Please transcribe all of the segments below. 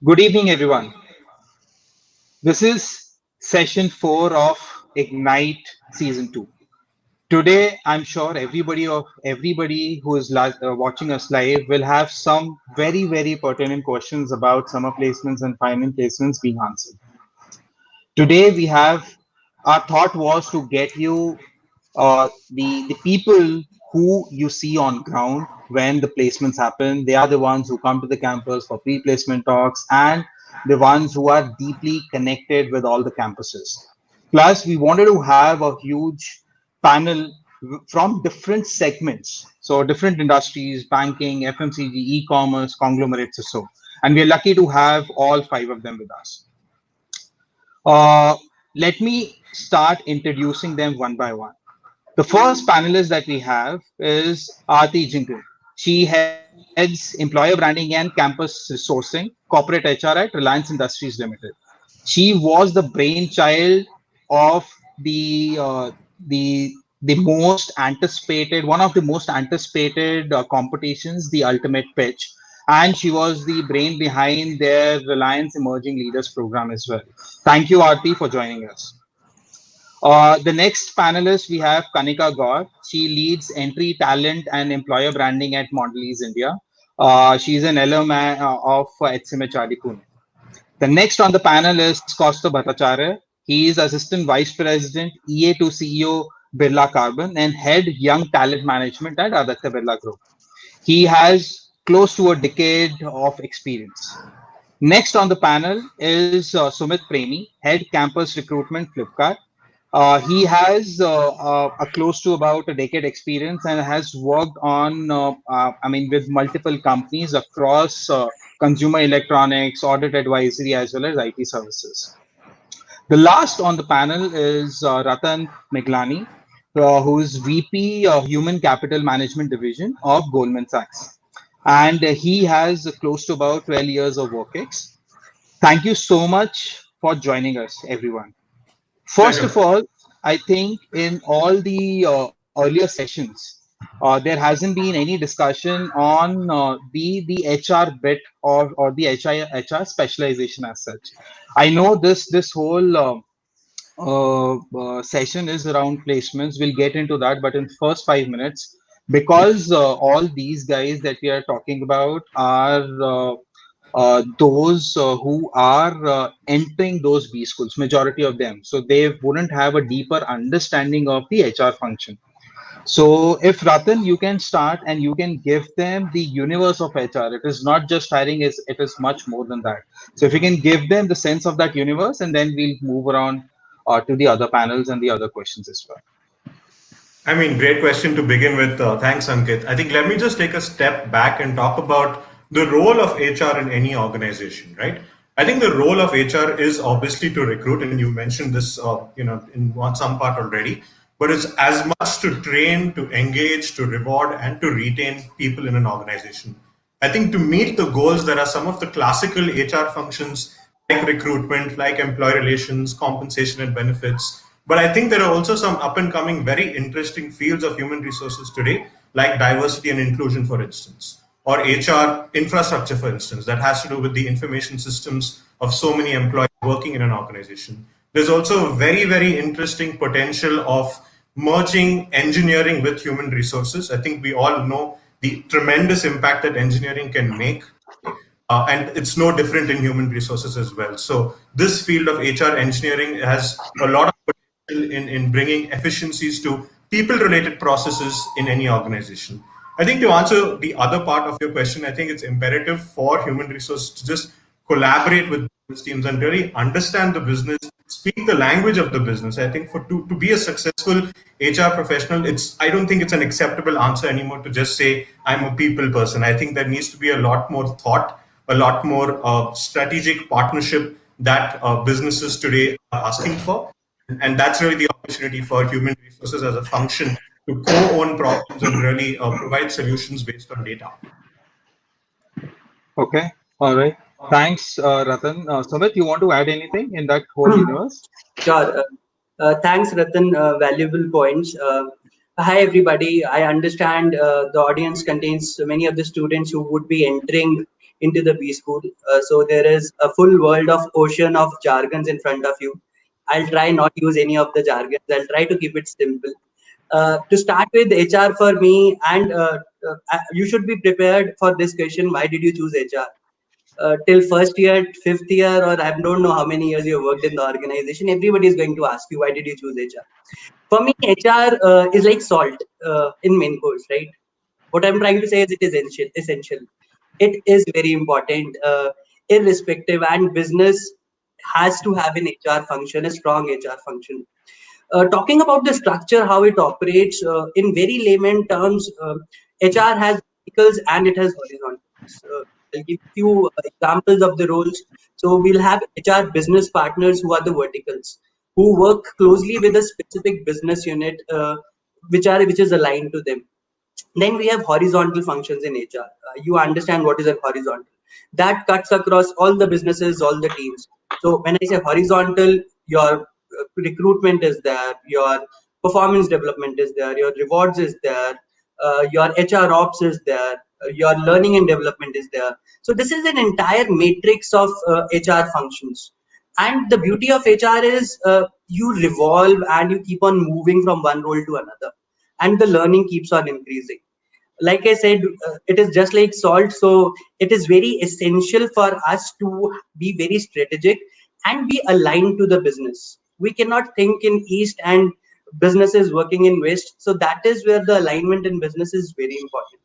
Good evening, everyone. This is session 4 of Ignite Season 2. Today, I'm sure everybody who is watching us live will have some very pertinent questions about summer placements and final placements being answered. Today, our thought was to get you the people who you see on ground when the placements happen. They are the ones who come to the campus for pre-placement talks and the ones who are deeply connected with all the campuses. Plus, we wanted to have a huge panel from different segments, so different industries, banking, FMCG, e-commerce, conglomerates, or so. And we're lucky to have all 5 of them with us. Uh, Let me start introducing them one by one. The first panelist that we have is Aditya Birla. She heads employer branding and campus resourcing, corporate HR at Reliance Industries Limited. She was the brainchild of the uh, the most anticipated, one of the most anticipated competitions, the Ultimate Pitch, and she was the brain behind their Reliance Emerging Leaders program as well. Thank you, Aarti, for joining us. The next panelist, we have Kanika Gaur. She leads entry talent and employer branding at Mondelez India. She's an alumni of HMHRD Pune. The next on the panel is Costa Bhattacharya. He is Assistant Vice President, EA to CEO Birla Carbon and Head Young Talent Management at Aditya Birla Group. He has close to a decade of experience. Next on the panel is Sumit Premi, Head Campus Recruitment Flipkart. He has a close to about a decade experience and has worked with multiple companies across consumer electronics, audit advisory, as well as IT services. The last on the panel is Ratan Miglani, who is VP Human Capital Management Division of Goldman Sachs. And he has close to about 12 years of work ex. Thank you so much for joining us, everyone. First Pleasure. of all, I think in all the earlier sessions, there hasn't been any discussion on the HR bit or the HR specialization as such. I know this whole session is around placements. We'll get into that, but in first 5 minutes, because all these guys that we are talking about are those who are entering those B schools, majority of them. So they wouldn't have a deeper understanding of the HR function. So if Ratan, you can start and you can give them the universe of HR. It is not just hiring, it is much more than that. So if you can give them the sense of that universe, and then we'll move around to the other panels and the other questions as well. I mean, great question to begin with. Thanks, Ankit. I think let me just take a step back and talk about the role of HR in any organization, right? I think the role of HR is obviously to recruit, and you mentioned this, in some part already. But it's as much to train, to engage, to reward, and to retain people in an organization. I think to meet the goals, there are some of the classical HR functions like recruitment, like employee relations, compensation and benefits. But I think there are also some up and coming, very interesting fields of human resources today, like diversity and inclusion, for instance, or HR infrastructure, for instance, that has to do with the information systems of so many employees working in an organization. There's also a very interesting potential of merging engineering with human resources. I think we all know the tremendous impact that engineering can make. And it's no different in human resources as well. So this field of HR engineering has a lot of potential in bringing efficiencies to people-related processes in any organization. I think to answer the other part of your question, I think it's imperative for human resources to just collaborate with business teams and really understand the business, speak the language of the business. I think to be a successful HR professional, I don't think it's an acceptable answer anymore to just say I'm a people person. I think there needs to be a lot more thought, a lot more strategic partnership that businesses today are asking for. And that's really the opportunity for human resources as a function to co-own problems and really provide solutions based on data. Okay. All right. Thanks, Ratan. Sumit, you want to add anything in that whole universe? Sure. Thanks, Ratan. Valuable points. Hi, everybody. I understand the audience contains many of the students who would be entering into the B school. So there is a full world of ocean of jargons in front of you. I'll try not use any of the jargons. I'll try to keep it simple. To start with, HR for me, and you should be prepared for this question. Why did you choose HR? Till first year, fifth year, or I don't know how many years you worked in the organization, everybody is going to ask you, why did you choose HR? For me, HR is like salt in main course, right? What I'm trying to say is it is essential. Essential. It is very important, irrespective, and business has to have an HR function, a strong HR function. Talking about the structure, how it operates, in very layman terms, HR has verticals and it has horizontals. I'll give you examples of the roles. So we'll have HR business partners who are the verticals, who work closely with a specific business unit, which is aligned to them. Then we have horizontal functions in HR. You understand what is a horizontal? That cuts across all the businesses, all the teams. So when I say horizontal, your recruitment is there, your performance development is there, your rewards is there, your HR ops is there, your learning and development is there. So this is an entire matrix of HR functions. And the beauty of HR is you revolve and you keep on moving from one role to another, and the learning keeps on increasing. Like I said, it is just like salt. So it is very essential for us to be very strategic and be aligned to the business. We cannot think in east and business is working in west. So that is where the alignment in business is very important.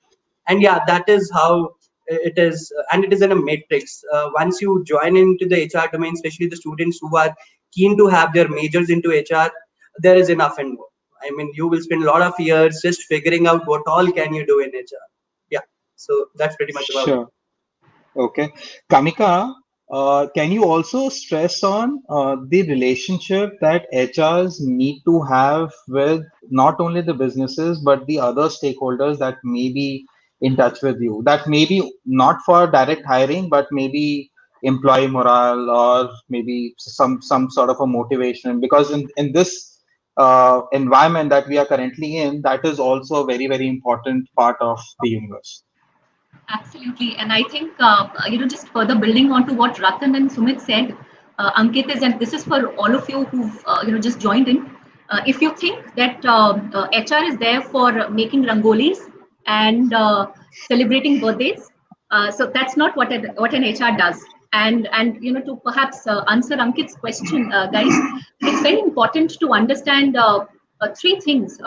And yeah, that is how it is, and it is in a matrix. Once you join into the HR domain, especially the students who are keen to have their majors into HR, there is enough and more. I mean, you will spend a lot of years just figuring out what all can you do in HR. Yeah, so that's pretty much about it. Sure. Okay. Kamika, can you also stress on the relationship that HRs need to have with not only the businesses, but the other stakeholders that may be in touch with you? That may be not for direct hiring, but maybe employee morale or maybe some sort of a motivation. Because in this environment that we are currently in, that is also a very, very important part of the universe. Absolutely. And I think, just further building on to what Ratan and Sumit said, Ankit is, and this is for all of you who've, just joined in. If you think that HR is there for making rangolis and celebrating birthdays, so that's not what an HR does. And to perhaps answer Ankit's question, guys, it's very important to understand three things.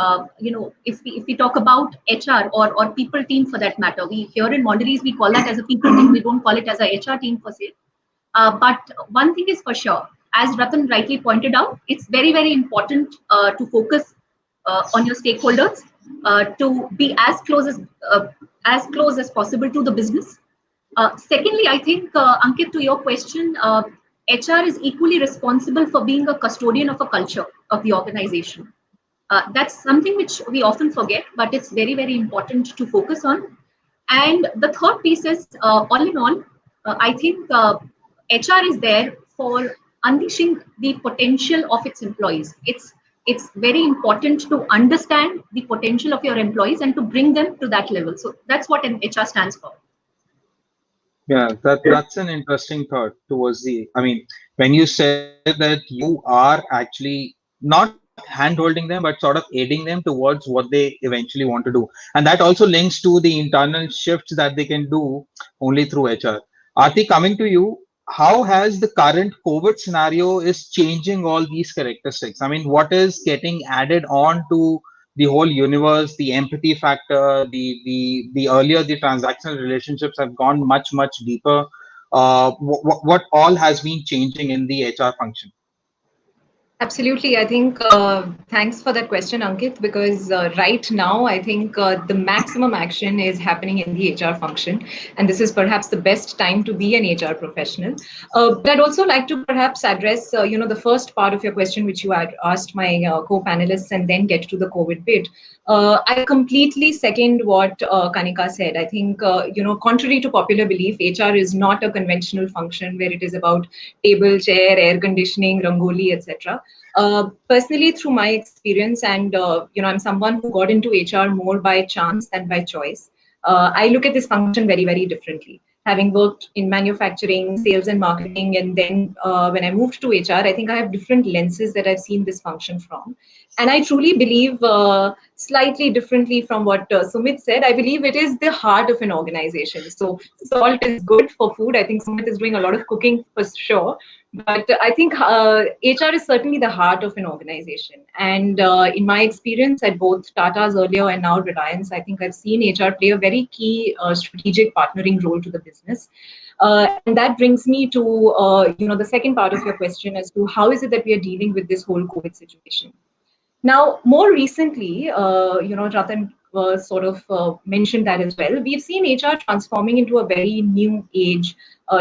If we talk about HR or people team for that matter, we here in Mondelez we call that as a people team. We don't call it as a HR team per se. But one thing is for sure, as Ratan rightly pointed out, it's very very important to focus on your stakeholders, to be as close as possible to the business. Secondly, I think, Ankit, to your question, HR is equally responsible for being a custodian of a culture of the organization. That's something which we often forget, but it's very, very important to focus on. And the third piece is, all in all, I think HR is there for unleashing the potential of its employees. It's very important to understand the potential of your employees and to bring them to that level. So that's what an HR stands for. Yeah, that's an interesting thought towards the. I mean, when you said that you are actually not hand-holding them, but sort of aiding them towards what they eventually want to do, and that also links to the internal shifts that they can do only through HR. Aarti, coming to you, how has the current COVID scenario is changing all these characteristics? I mean, what is getting added on to the whole universe, the empathy factor, the earlier the transactional relationships have gone much deeper. What all has been changing in the HR function? Absolutely. I think thanks for that question, Ankit, because right now, I think the maximum action is happening in the HR function. And this is perhaps the best time to be an HR professional. But I'd also like to perhaps address, the first part of your question, which you had asked my co-panelists, and then get to the COVID bit. I completely second what Kanika said. I think, contrary to popular belief, HR is not a conventional function where it is about table, chair, air conditioning, rangoli, etc. Personally, through my experience, and I'm someone who got into HR more by chance than by choice. I look at this function very, very differently. Having worked in manufacturing, sales, and marketing, and then when I moved to HR, I think I have different lenses that I've seen this function from. And I truly believe, slightly differently from what Sumit said, I believe it is the heart of an organization. So salt is good for food. I think Sumit is doing a lot of cooking for sure. But I think HR is certainly the heart of an organization. And in my experience at both Tata's earlier and now Reliance, I think I've seen HR play a very key strategic partnering role to the business. And that brings me to the second part of your question as to how is it that we are dealing with this whole COVID situation. Now, more recently, Ratan sort of mentioned that as well. We've seen HR transforming into a very new age,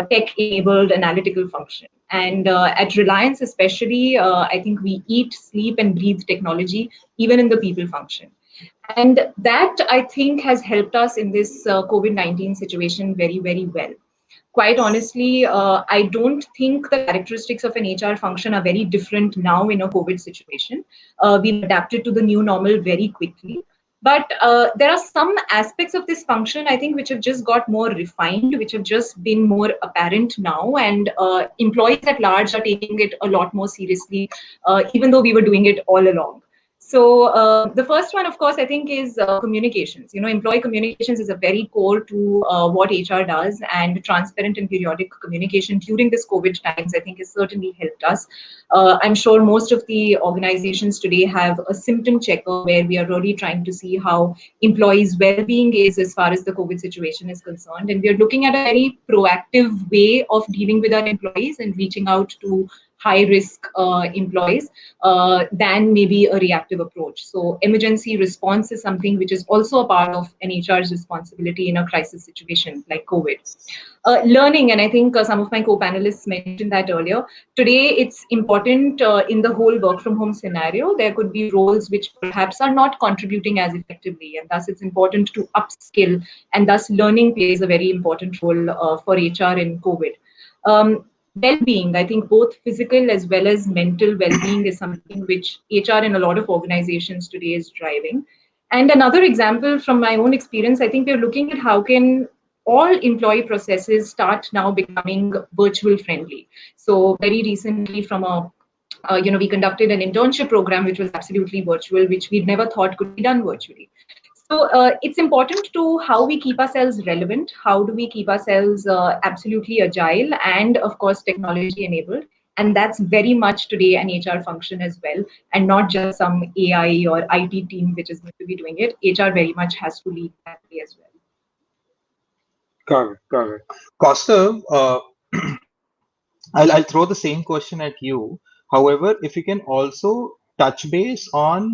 tech-enabled analytical function. And at Reliance, especially, I think we eat, sleep, and breathe technology, even in the people function. And that, I think, has helped us in this COVID-19 situation very, very well. Quite honestly, I don't think the characteristics of an HR function are very different now in a COVID situation. We've adapted to the new normal very quickly. But there are some aspects of this function, I think, which have just got more refined, which have just been more apparent now. And employees at large are taking it a lot more seriously, even though we were doing it all along. So the first one, of course, I think is communications. Employee communications is a very core to what HR does, and transparent and periodic communication during this COVID times, I think, has certainly helped us. I'm sure most of the organizations today have a symptom checker where we are really trying to see how employees' well-being is as far as the COVID situation is concerned, and we are looking at a very proactive way of dealing with our employees and reaching out to high-risk employees than maybe a reactive approach. So emergency response is something which is also a part of an HR's responsibility in a crisis situation like COVID. Learning, and I think some of my co-panelists mentioned that earlier. Today, it's important in the whole work from home scenario. There could be roles which perhaps are not contributing as effectively, and thus it's important to upskill, and thus learning plays a very important role for HR in COVID. Well-being, I think both physical as well as mental well-being is something which HR in a lot of organizations today is driving. And another example from my own experience, I think we're looking at how can all employee processes start now becoming virtual friendly. So very recently from we conducted an internship program which was absolutely virtual, which we'd never thought could be done virtually. So it's important to how we keep ourselves relevant, how do we keep ourselves absolutely agile and of course technology enabled. And that's very much today an HR function as well, and not just some AI or IT team which is going to be doing it. HR very much has to lead that way as well. Correct, correct. Costa, I'll throw the same question at you. However, if you can also touch base on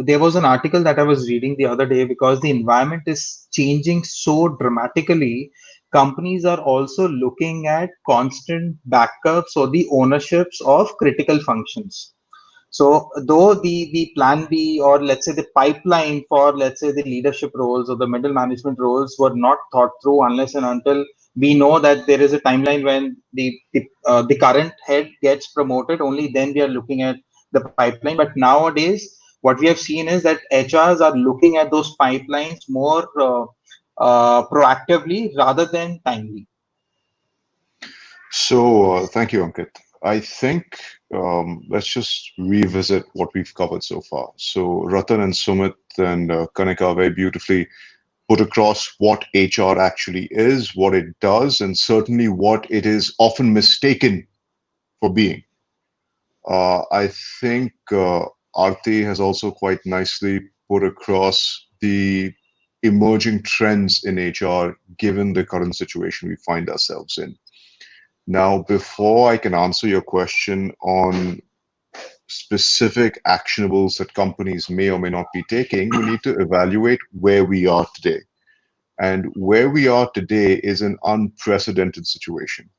there was an article that I was reading the other day, because the environment is changing so dramatically. Companies are also looking at constant backups or the ownerships of critical functions. So though the plan B, or let's say the pipeline for, let's say, the leadership roles or the middle management roles were not thought through unless and until we know that there is a timeline when the current head gets promoted, only then we are looking at the pipeline. But nowadays, what we have seen is that HRs are looking at those pipelines more proactively rather than timely. So thank you, Ankit. I think let's just revisit what we've covered so far. So Ratan and Sumit and Kanika very beautifully put across what HR actually is, what it does, and certainly what it is often mistaken for being. I think Aarti has also quite nicely put across the emerging trends in HR given the current situation we find ourselves in. Now, before I can answer your question on specific actionables that companies may or may not be taking, we need to evaluate where we are today. And where we are today is an unprecedented situation.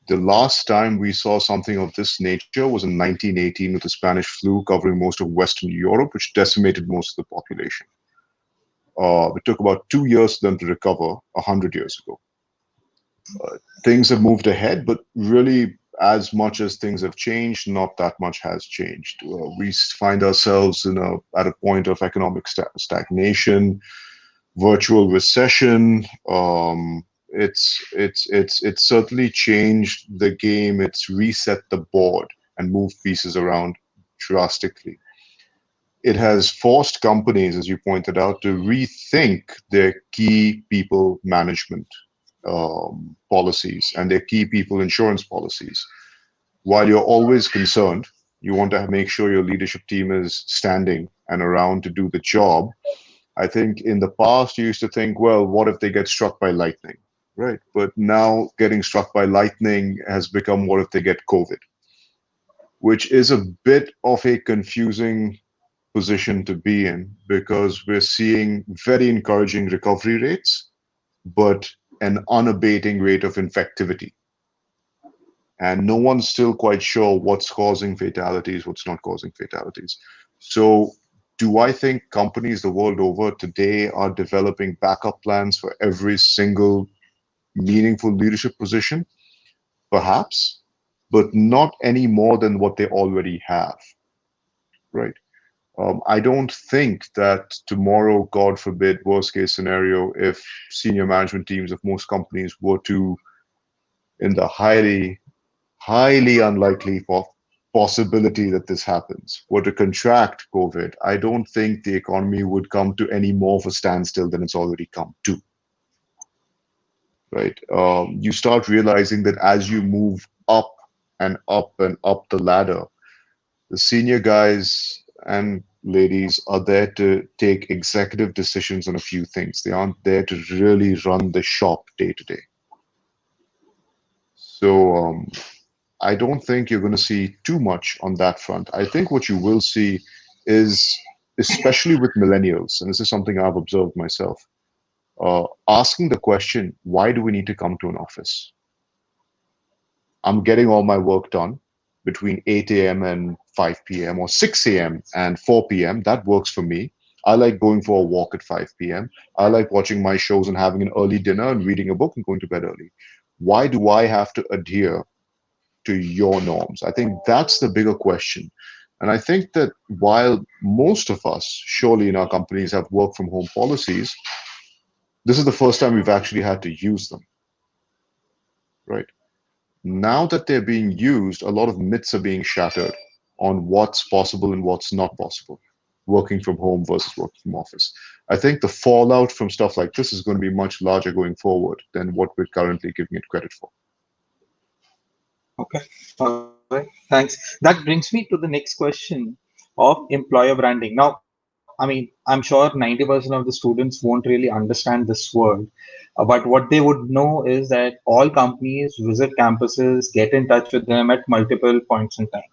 The last time we saw something of this nature was in 1918 with the Spanish flu covering most of Western Europe, which decimated most of the population. It took about 2 years for them to recover 100 years ago. Things have moved ahead, but really as much as things have changed, not that much has changed. We find ourselves at a point of economic stagnation, virtual recession. It's certainly changed the game. It's reset the board and moved pieces around drastically. It has forced companies, as you pointed out, to rethink their key people management policies and their key people insurance policies. While you're always concerned, you want to make sure your leadership team is standing and around to do the job. I think in the past, you used to think, well, what if they get struck by lightning, right? But now getting struck by lightning has become, what if they get COVID, which is a bit of a confusing position to be in, because we're seeing very encouraging recovery rates, but an unabating rate of infectivity. And no one's still quite sure what's causing fatalities, what's not causing fatalities. So do I think companies the world over today are developing backup plans for every single meaningful leadership position? Perhaps, but not any more than what they already have, right? I don't think that tomorrow, God forbid, worst case scenario, if senior management teams of most companies were to, in the highly unlikely possibility that this happens, were to contract COVID, I don't think the economy would come to any more of a standstill than it's already come to. Right? You start realizing that as you move up and up and up the ladder, the senior guys and ladies are there to take executive decisions on a few things. They aren't there to really run the shop day to day. So I don't think you're going to see too much on that front. I think what you will see is, especially with millennials, and this is something I've observed myself, asking the question, why do we need to come to an office? I'm getting all my work done between 8 a.m. and 5 p.m. or 6 a.m. and 4 p.m. That works for me. I like going for a walk at 5 p.m. I like watching my shows and having an early dinner and reading a book and going to bed early. Why do I have to adhere to your norms? I think that's the bigger question. And I think that while most of us, surely in our companies, have work from home policies, this is the first time we've actually had to use them, right? Now that they're being used, a lot of myths are being shattered on what's possible and what's not possible, working from home versus working from office. I think the fallout from stuff like this is going to be much larger going forward than what we're currently giving it credit for. Okay, all right, thanks. That brings me to the next question of employer branding. Now, I mean, I'm sure 90% of the students won't really understand this word, but what they would know is that all companies visit campuses, get in touch with them at multiple points in time.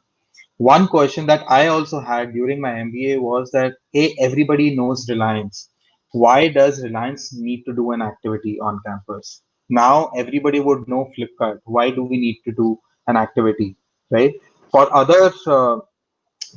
One question that I also had during my MBA was that, hey, everybody knows Reliance. Why does Reliance need to do an activity on campus? Now everybody would know Flipkart. Why do we need to do an activity, right? For other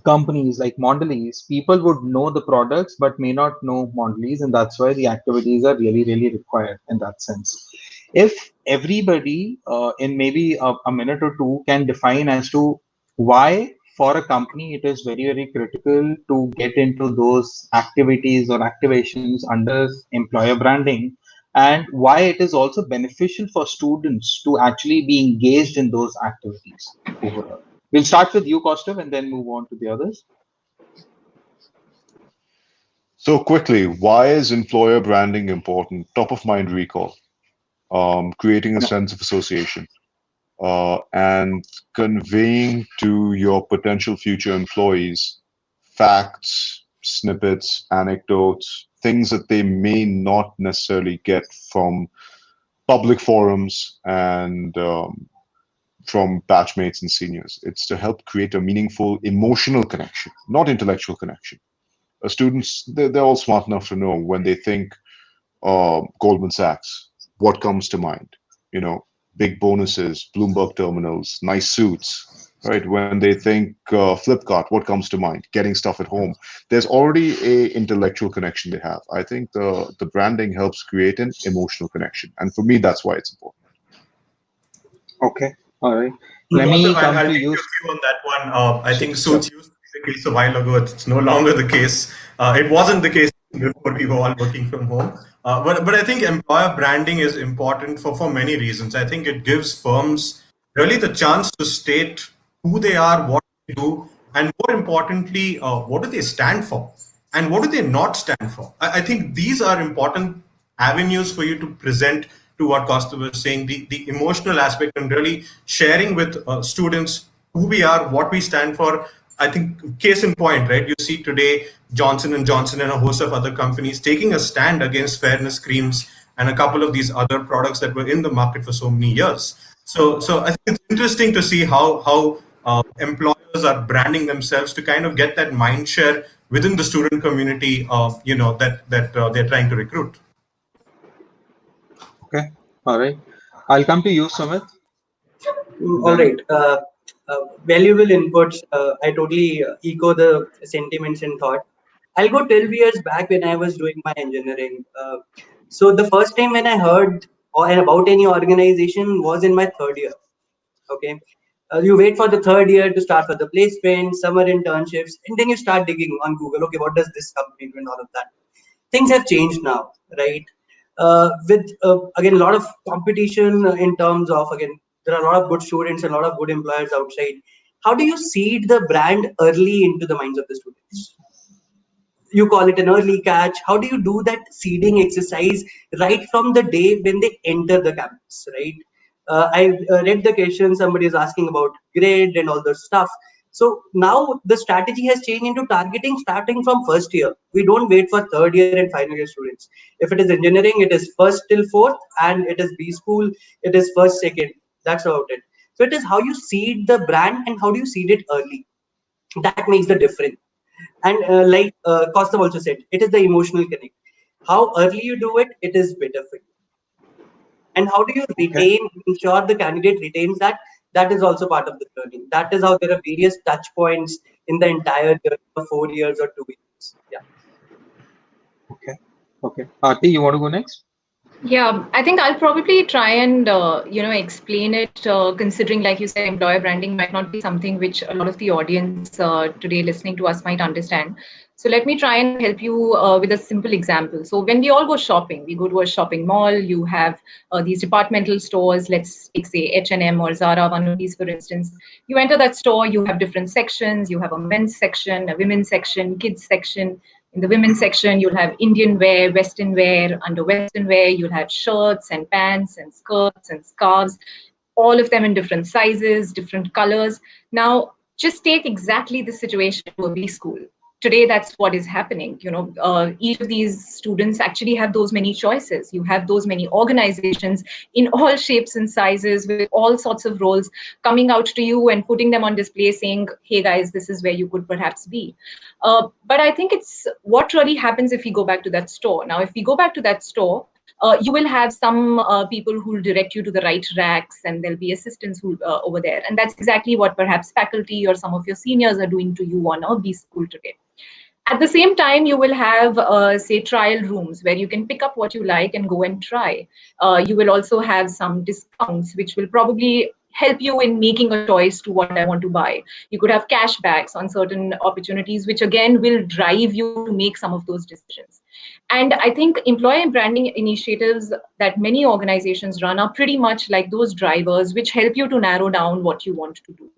companies like Mondelez, people would know the products but may not know Mondelez, and that's why the activities are really, really required in that sense. If everybody in maybe a minute or two can define as to why for a company it is very, very critical to get into those activities or activations under employer branding, and why it is also beneficial for students to actually be engaged in those activities overall. We'll start with you, Kaustav, and then move on to the others. So quickly, why is employer branding important? Top of mind recall, creating a sense of association, and conveying to your potential future employees facts, snippets, anecdotes, things that they may not necessarily get from public forums and from batchmates and seniors. It's to help create a meaningful emotional connection, not intellectual connection. Students, they're all smart enough to know when they think Goldman Sachs, what comes to mind? You know, big bonuses, Bloomberg terminals, nice suits, right? When they think Flipkart, what comes to mind? Getting stuff at home. There's already a intellectual connection they have. I think the branding helps create an emotional connection. And for me, that's why it's important. Okay. All right. Let Kaustubh, me come I'll to take you. your view on that one. I think Sure. suits used to be the case a while ago. It's no longer the case. It wasn't the case before we were all working from home. But I think employer branding is important for many reasons. I think it gives firms really the chance to state who they are, what they do, and more importantly, what do they stand for, and what do they not stand for. I think these are important avenues for you to present to what Costa was saying, the emotional aspect and really sharing with students who we are, what we stand for. I think case in point, right? You see today Johnson and Johnson and a host of other companies taking a stand against fairness creams and a couple of these other products that were in the market for so many years. So I think it's interesting to see how employers are branding themselves to kind of get that mind share within the student community, that they're trying to recruit. Okay. All right. I'll come to you, Sumit. All Then right. Valuable inputs. I totally echo the sentiments and thought. I'll go 12 years back when I was doing my engineering. So the first time when I heard about any organization was in my third year. Okay. You wait for the third year to start for the placement, summer internships, and then you start digging on Google. Okay, what does this company do and all of that? Things have changed now, right? With again a lot of competition in terms of, again, there are a lot of good students and a lot of good employers outside. How do you seed the brand early into the minds of the students? You call it an early catch. How do you do that seeding exercise right from the day when they enter the campus, right? I read the question, somebody is asking about grade and all those stuff. So now the strategy has changed into targeting starting from first year. We don't wait for third year and final year students. If it is engineering, it is first till fourth, and it is B school, it is first second. That's about it. So it is how you seed the brand and how do you seed it early. That makes the difference. And like Costa also said, it is the emotional connect. How early you do it, it is better for you. And how do you okay. retain, ensure the candidate retains that? That is also part of the journey. That is how there are various touch points in the entire journey of 4 years or 2 years. Yeah. Okay. Okay. Aarti, you want to go next? Yeah, I think I'll probably try and explain it. Considering, like you said, employer branding might not be something which a lot of the audience today listening to us might understand. So let me try and help you with a simple example. So when we all go shopping, we go to a shopping mall. You have these departmental stores. Let's take, say, H&M or Zara, one of these, for instance. You enter that store. You have different sections. You have a men's section, a women's section, kids section. In the women's section, you'll have Indian wear, Western wear. Under Western wear, you'll have shirts and pants and skirts and scarves, all of them in different sizes, different colors. Now, just take exactly the situation to a B school. Today, that's what is happening. Each of these students actually have those many choices. You have those many organizations in all shapes and sizes with all sorts of roles coming out to you and putting them on display saying, hey guys, this is where you could perhaps be. But I think it's what really happens if we go back to that store. Now, if we go back to that store, you will have some people who will direct you to the right racks, and there'll be assistants who over there. And that's exactly what perhaps faculty or some of your seniors are doing to you on a B school today. At the same time, you will have, say, trial rooms where you can pick up what you like and go and try. You will also have some discounts, which will probably help you in making a choice to what I want to buy. You could have cashbacks on certain opportunities, which again will drive you to make some of those decisions. And I think employer branding initiatives that many organizations run are pretty much like those drivers, which help you to narrow down what you want to do.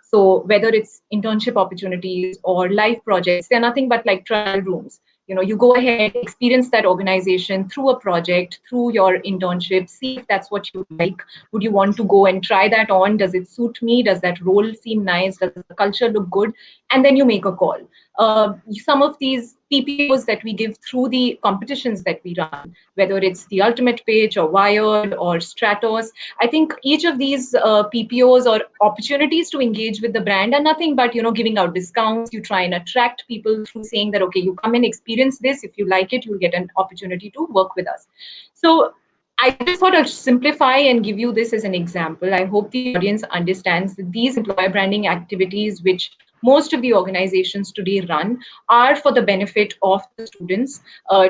So whether it's internship opportunities or live projects, they're nothing but like trial rooms. You go ahead, experience that organization through a project, through your internship, see if that's what you like. Would you want to go and try that on? Does it suit me? Does that role seem nice? Does the culture look good? And then you make a call. Some of these PPOs that we give through the competitions that we run, whether it's the Ultimate Page or Wired or Stratos, I think each of these PPOs or opportunities to engage with the brand are nothing but, giving out discounts. You try and attract people through saying that, okay, you come and experience this. If you like it, you'll get an opportunity to work with us. So I just thought I'd simplify and give you this as an example. I hope the audience understands that these employer branding activities, which most of the organizations today run, are for the benefit of the students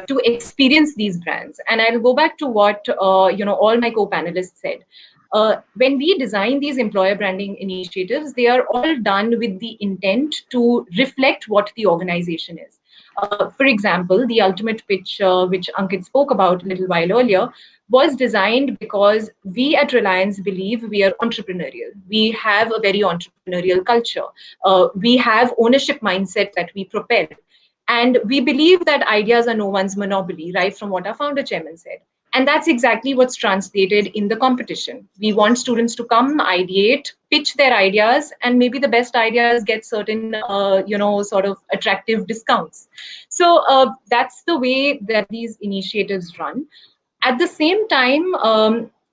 to experience these brands. And I'll go back to what all my co-panelists said. when we design these employer branding initiatives, they are all done with the intent to reflect what the organization is. For example, the ultimate pitch, which Ankit spoke about a little while earlier, was designed because we at Reliance believe we are entrepreneurial. We have a very entrepreneurial culture. We have ownership mindset that we propel. And we believe that ideas are no one's monopoly, right from what our founder chairman said. And that's exactly what's translated in the competition. We want students to come, ideate, pitch their ideas, and maybe the best ideas get certain, sort of attractive discounts. So that's the way that these initiatives run. At the same time,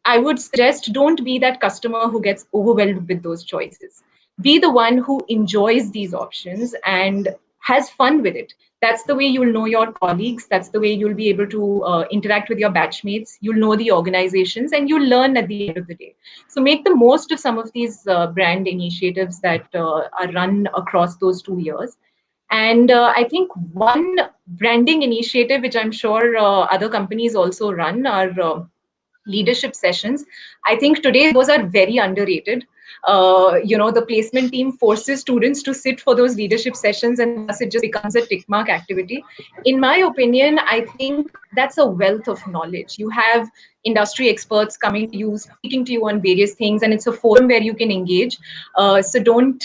I would suggest don't be that customer who gets overwhelmed with those choices. Be the one who enjoys these options and has fun with it. That's the way you'll know your colleagues. That's the way you'll be able to interact with your batchmates. You'll know the organizations and you'll learn at the end of the day. So make the most of some of these brand initiatives that are run across those 2 years. And I think one branding initiative, which I'm sure other companies also run, are leadership sessions. I think today those are very underrated. The placement team forces students to sit for those leadership sessions, and thus it just becomes a tick mark activity. In my opinion, I think that's a wealth of knowledge. You have industry experts coming to you, speaking to you on various things, and it's a forum where you can engage. So don't,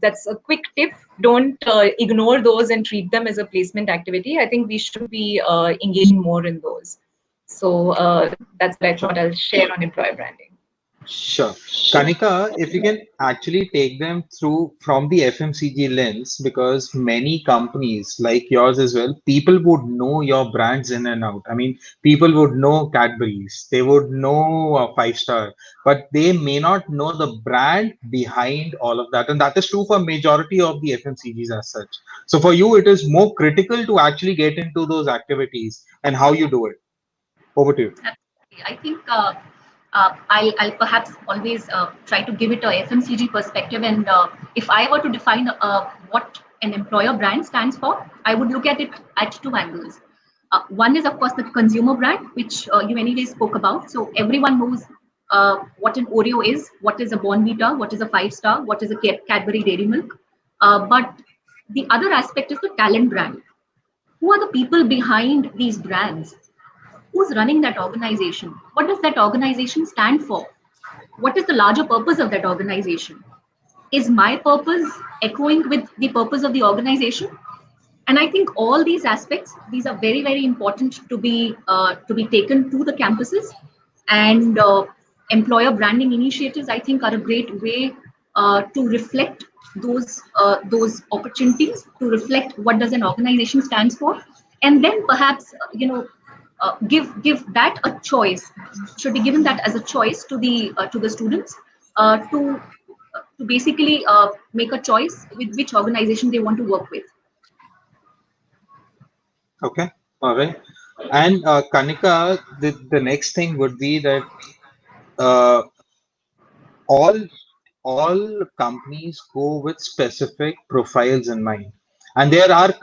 that's a quick tip. Don't ignore those and treat them as a placement activity. I think we should be engaging more in those. So that's what I thought I'll share on employer branding. Sure. Kanika, if you can actually take them through from the FMCG lens, because many companies like yours as well, people would know your brands in and out. I mean, people would know Cadbury's, they would know Five Star, but they may not know the brand behind all of that. And that is true for majority of the FMCGs as such. So for you, it is more critical to actually get into those activities and how you do it. Over to you. I think I'll perhaps always try to give it a FMCG perspective. And if I were to define what an employer brand stands for, I would look at it at two angles. One is, of course, the consumer brand, which you anyway spoke about. So everyone knows what an Oreo is, what is a Bonvita, what is a Five Star, what is a Cadbury Dairy Milk. But the other aspect is the talent brand. Who are the people behind these brands? Who's running that organization? What does that organization stand for? What is the larger purpose of that organization? Is my purpose echoing with the purpose of the organization? And I think all these aspects, these are very, very important to be taken to the campuses. And employer branding initiatives, I think, are a great way to reflect those opportunities, to reflect what does an organization stands for, and then perhaps give that a choice, should be given that as a choice to the students to basically make a choice with which organization they want to work with. Okay, all right. And Kanika, the next thing would be that uh, all companies go with specific profiles in mind. And there are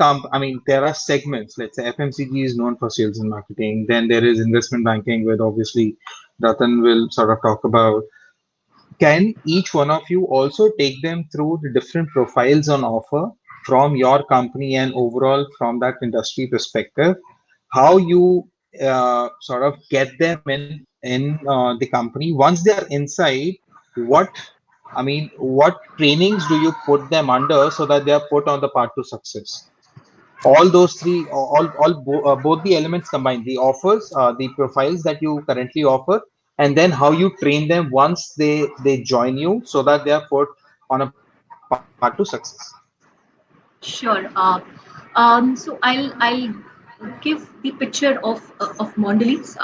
there are segments. Let's say FMCG is known for sales and marketing. Then there is investment banking, with obviously Ratan will sort of talk about. Can each one of you also take them through the different profiles on offer from your company and overall from that industry perspective? How you sort of get them in the company once they are inside? What what trainings do you put them under so that they are put on the path to success? All those three, both the elements combined, the offers, the profiles that you currently offer, and then how you train them once they join you so that they are put on a path to success. Sure. So I'll give the picture of Mondelez.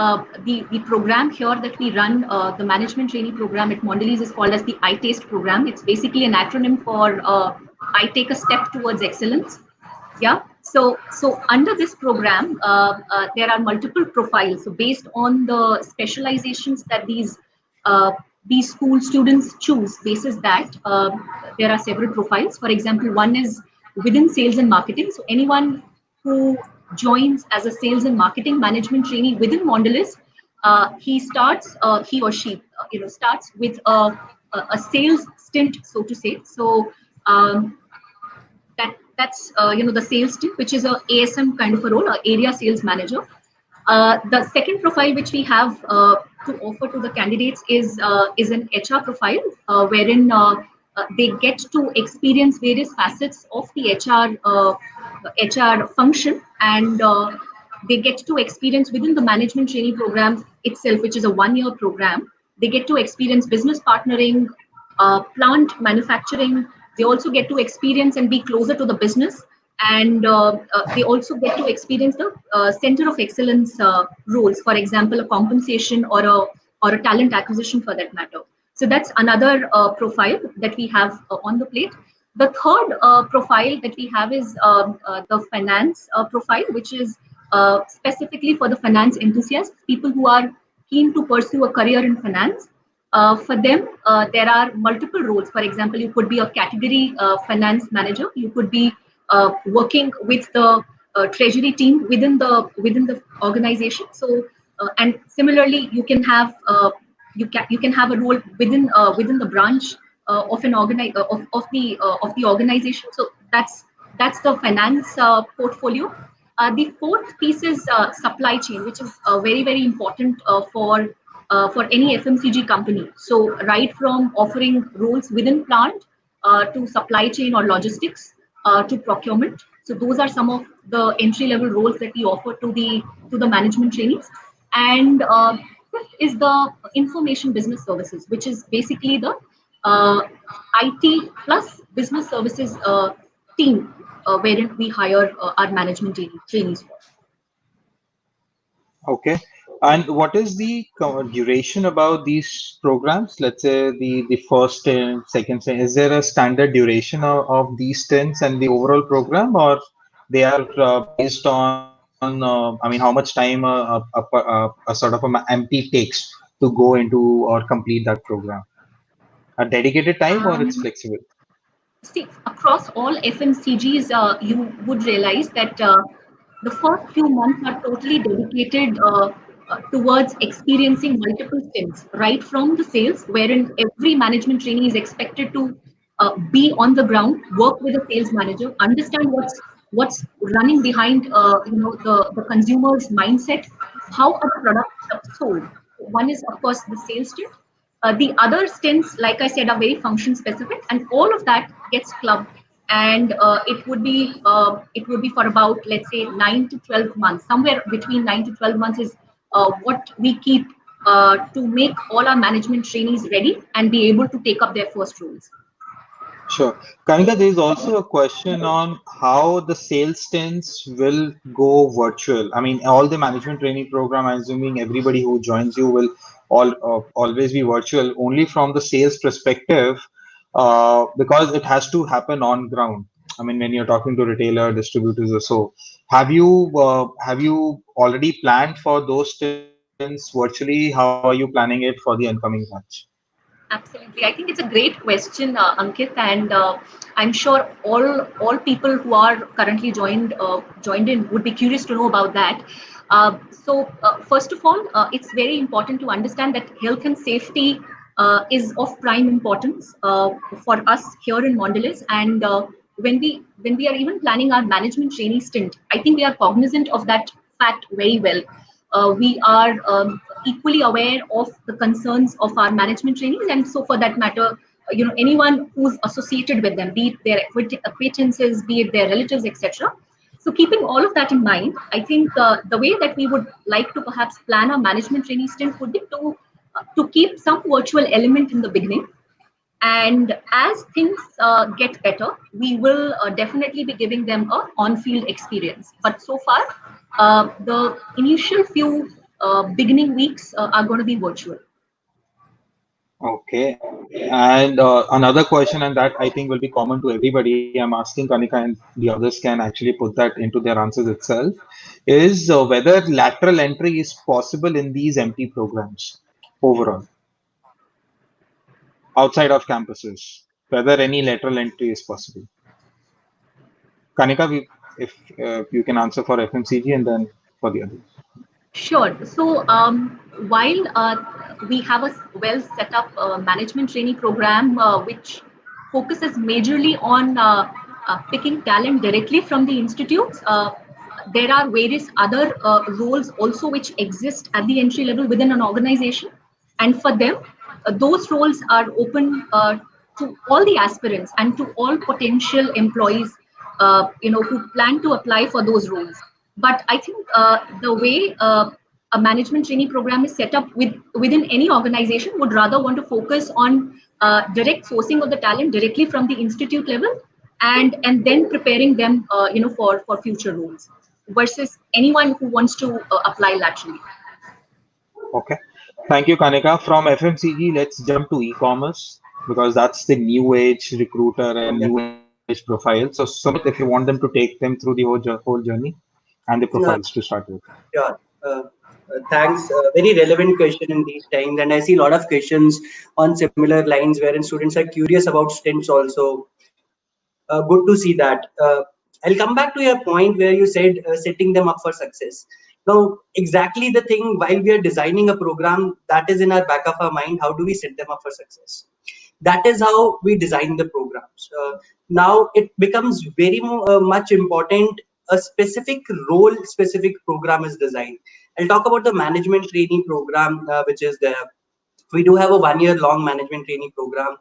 The program here that we run, the management training program at Mondelez, is called as the I Taste program. It's basically an acronym for I Take a Step Towards Excellence. Yeah. So under this program, there are multiple profiles. So based on the specializations that these school students choose, basis that there are several profiles. For example, one is within sales and marketing. So anyone who joins as a sales and marketing management trainee within Mondelez he starts, he or she, starts with a sales stint, so to say. So that's the sales stint, which is a ASM kind of a role, a area sales manager. The second profile which we have to offer to the candidates is an HR profile, wherein they get to experience various facets of the HR function, and they get to experience within the management training program itself, which is a 1-year program. They get to experience business partnering, plant manufacturing. They also get to experience and be closer to the business, and they also get to experience the center of excellence roles, for example a compensation or a talent acquisition for that matter. So that's another profile that we have on the plate. The third profile that we have is the finance profile, which is specifically for the finance enthusiasts, people who are keen to pursue a career in finance. For them, there are multiple roles. For example, you could be a category finance manager. You could be working with the treasury team within the organization. So, and similarly, you can have a role within the branch of the organization. So that's the finance portfolio. The fourth piece is supply chain, which is very important for any FMCG company. So right from offering roles within plant to supply chain or logistics to procurement. So those are some of the entry level roles that we offer to the management trainees. And fifth is the information business services, which is basically the uh, IT plus business services team, wherein we hire our management trainees for. Okay. And what is the duration about these programs? Let's say the first stint, second stint. Is there a standard duration of these stints and the overall program, or they are based on, I mean, how much time a sort of a MP takes to go into or complete that program? A dedicated time or it's Um, flexible? See, across all FMCGs, you would realize that the first few months are totally dedicated towards experiencing multiple stints, right from the sales, wherein every management trainee is expected to be on the ground, work with a sales manager, understand what's running behind the consumer's mindset, how are the products sold. One is of course the sales stint. The other stints, like I said, are very function specific, and all of that gets clubbed. And it would be for about, let's say, 9 to 12 months. Somewhere between 9 to 12 months is what we keep to make all our management trainees ready and be able to take up their first roles. Sure. Kanika, there is also a question on how the sales stints will go virtual. I mean, all the management training program, I'm assuming everybody who joins you will always be virtual, only from the sales perspective, because it has to happen on ground. I mean, when you're talking to retailer, distributors or so, have you already planned for those stints virtually? How are you planning it for the incoming batch? Absolutely. I think it's a great question, Ankit, and I'm sure all people who are currently joined in would be curious to know about that. So, first of all, it's very important to understand that health and safety is of prime importance for us here in Mondelez, and when we are even planning our management trainee stint, I think we are cognizant of that fact very well. We are equally aware of the concerns of our management trainees, and so for that matter, anyone who's associated with them, be it their acquaintances, be it their relatives, etc. So keeping all of that in mind, I think the way that we would like to perhaps plan our management trainee stint would be to keep some virtual element in the beginning, and as things get better, we will definitely be giving them a on-field experience. But so far, the initial few beginning weeks are going to be virtual. Okay. And another question, and that I think will be common to everybody. I'm asking Kanika, and the others can actually put that into their answers itself, is whether lateral entry is possible in these MT programs overall, outside of campuses, whether any lateral entry is possible. Kanika, if you can answer for FMCG and then for the others. Sure. So while we have a well set up management trainee program which focuses majorly on picking talent directly from the institutes, there are various other roles also which exist at the entry level within an organization. And for them, those roles are open to all the aspirants and to all potential employees, who plan to apply for those roles. But I think the way a management training program is set up within any organization would rather want to focus on direct sourcing of the talent directly from the institute level, and then preparing them for future roles versus anyone who wants to apply laterally. Okay. Thank you, Kanika. From FMCG, let's jump to e-commerce because that's the new age recruiter and new age profile. So, Sumit, if you want them to take them through the whole journey and the Yeah. profiles to start with. Sure. Thanks. Very relevant question in these times, and I see a lot of questions on similar lines wherein students are curious about stints also. Good to see that. I'll come back to your point where you said setting them up for success. Now, exactly the thing while we are designing a program that is in our back of our mind, how do we set them up for success? That is how we design the programs. Now it becomes very much important a specific role specific program is designed. I'll talk about the management training program which is there. We do have a 1 year long management training program.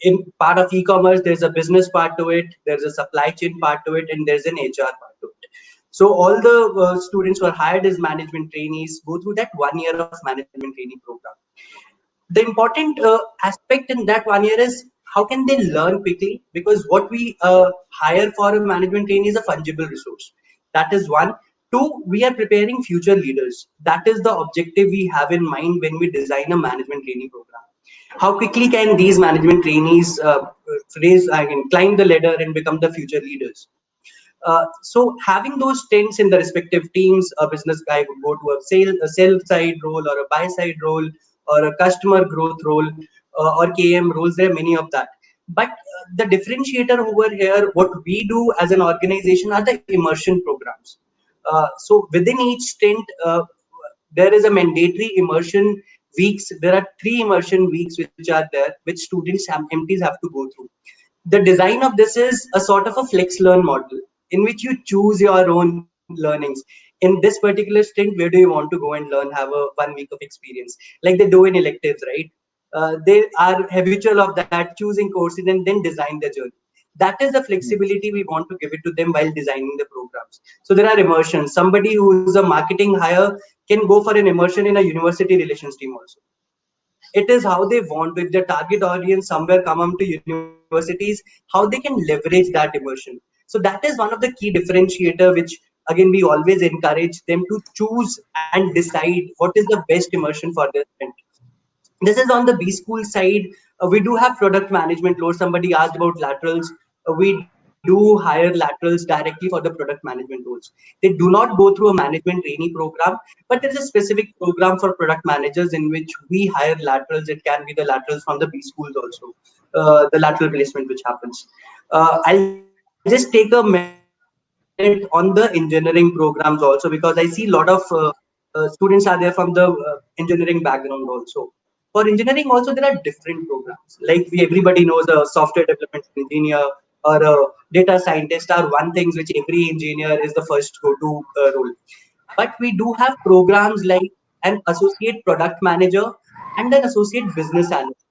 In part of e-commerce, there's a business part to it, there's a supply chain part to it, and there's an HR part to it. So all the students who are hired as management trainees go through that 1 year of management training program. The important aspect in that 1 year is how can they learn quickly, because what we hire for a management trainee is a fungible resource. That is one. Two, we are preparing future leaders. That is the objective we have in mind when we design a management training program. How quickly can these management trainees climb the ladder and become the future leaders? So having those stints in the respective teams, a business guy would go to a sell side role or a buy side role or a customer growth role or KM roles. There are many of that. But the differentiator over here, what we do as an organization are the immersion programs. So within each stint, there is a mandatory immersion weeks. There are 3 immersion weeks which are there, which students have, MTs have to go through. The design of this is a sort of a flex learn model in which you choose your own learnings. In this particular stint, where do you want to go and learn, have a 1 week of experience, like they do in electives, right? They are habitual of that, choosing courses and then design their journey. That is the flexibility we want to give it to them while designing the programs. So there are immersions. Somebody who is a marketing hire can go for an immersion in a university relations team also. It is how they want, with their target audience somewhere come up to universities, how they can leverage that immersion. So that is one of the key differentiator which again we always encourage them to choose and decide what is the best immersion for their student. This is on the B school side. We do have product management roles. Somebody asked about laterals. We do hire laterals directly for the product management roles. They do not go through a management trainee program, but there is a specific program for product managers in which we hire laterals. It can be the laterals from the B schools also, the lateral placement which happens. I'll just take a minute on the engineering programs also, because I see a lot of students are there from the engineering background also. For engineering also, there are different programs. Like everybody knows, a software development engineer or a data scientist are one things which every engineer is the first go-to role. But we do have programs like an associate product manager and an associate business analyst.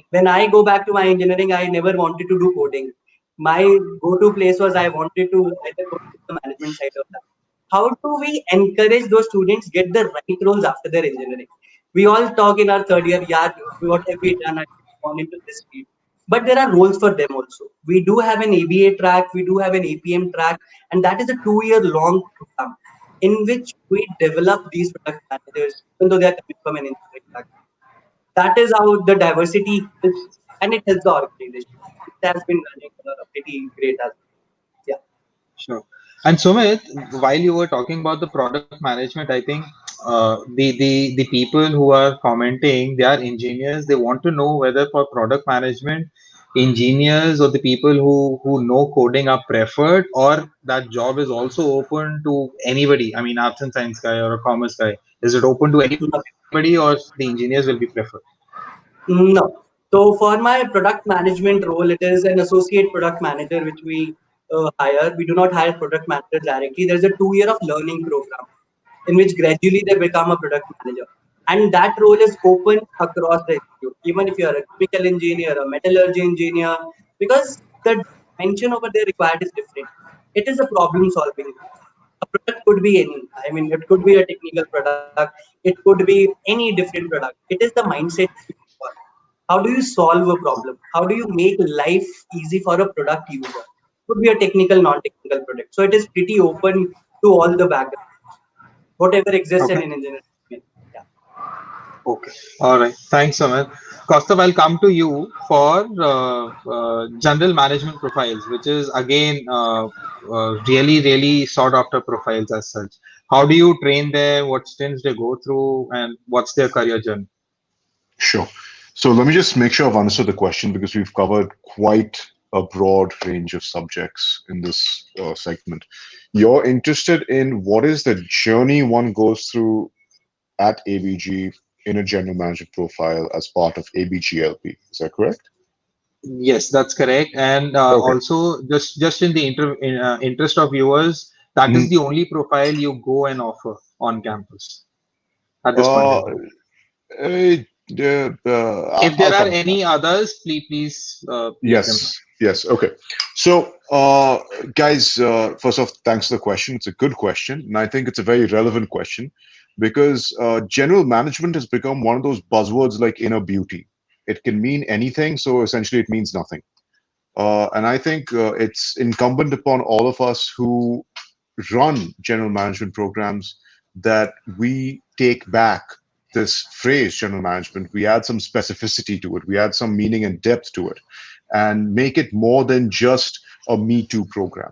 When I go back to my engineering, I never wanted to do coding. My go-to place was I wanted to either go to the management side of that. How do we encourage those students get the right roles after their engineering? We all talk in our third year, yeah, what have we done? I've gone into this field. But there are roles for them also. We do have an ABA track, we do have an APM track, and that is a 2 year long program in which we develop these product managers, even though they are coming from an engineering background. That is how the diversity helps, and it helps the organization. It has been running pretty great as well. Yeah. Sure. And Sumit, while you were talking about the product management, I think the people who are commenting, they are engineers. They want to know whether for product management engineers or the people who know coding are preferred, or that job is also open to anybody? I mean, arts and science guy or a commerce guy. Is it open to anybody, or the engineers will be preferred? No. So for my product management role, it is an associate product manager which we hire. We do not hire product managers directly. There's a 2 year of learning program in which gradually they become a product manager. And that role is open across the institute, even if you are a chemical engineer, a metallurgy engineer, because the dimension over there required is different. It is a problem solving. A product could be any. I mean, it could be a technical product, it could be any different product. It is the mindset you look for. How do you solve a problem? How do you make life easy for a product user? Could be a technical, non-technical product. So it is pretty open to all the backgrounds, whatever exists in Okay. an engineering. Yeah. Okay. All right. Thanks, Amit. Kaustav, I'll come to you for general management profiles, which is again really, really sought after profiles as such. How do you train them? What stints they go through, and what's their career journey? Sure. So let me just make sure I've understood the question because we've covered quite a broad range of subjects in this segment. You're interested in what is the journey one goes through at ABG in a general manager profile as part of ABGLP. Is that correct? Yes, that's correct. And Okay. also, just in the interest of viewers, that is Mhm. the only profile you go and offer on campus at this point Uh, in time. If there I'll are come to that. any others, please make them known. Yes, yes. Okay. So, guys, first off, thanks for the question. It's a good question, and I think it's a very relevant question because general management has become one of those buzzwords like inner beauty. It can mean anything, so essentially it means nothing. And I think it's incumbent upon all of us who run general management programs that we take back this phrase general management, we add some specificity to it, we add some meaning and depth to it, and make it more than just a Me Too program.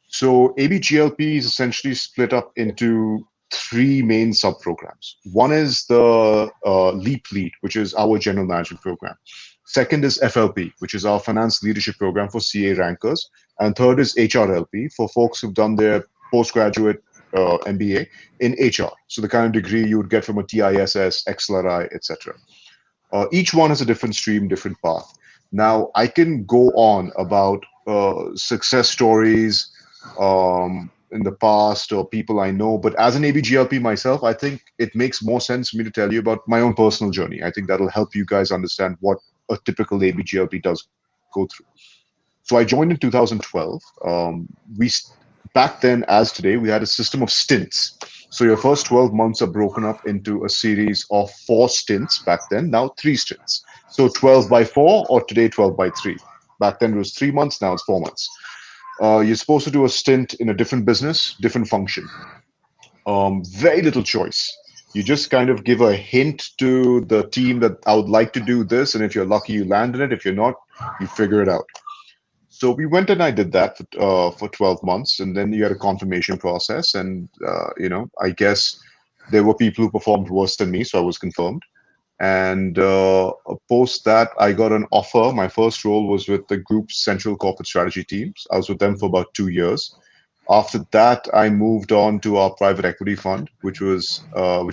So ABGLP is essentially split up into three main sub-programs. One is the Leap Lead, which is our general management program. Second is FLP, which is our finance leadership program for CA rankers. And third is HRLP for folks who've done their postgraduate MBA in HR. So the kind of degree you would get from a TISS, XLRI, etc. Each one has a different stream, different path. Now, I can go on about success stories in the past or people I know, but as an ABGLP myself, I think it makes more sense for me to tell you about my own personal journey. I think that'll help you guys understand what a typical ABGLP does go through. So I joined in 2012. Back then, as today, we had a system of stints. So your first 12 months are broken up into a series of 4 stints back then, now 3 stints. So 12 by 4 or today 12 by 3. Back then it was 3 months, now it's 4 months. You're supposed to do a stint in a different business, different function. Very little choice. You just kind of give a hint to the team that I would like to do this, and if you're lucky, you land in it. If you're not, you figure it out. So we went and I did that for 12 months, and then you had a confirmation process. And I guess there were people who performed worse than me, so I was confirmed. And post that, I got an offer. My first role was with the group's central corporate strategy teams. I was with them for about 2 years. After that, I moved on to our private equity fund, which is or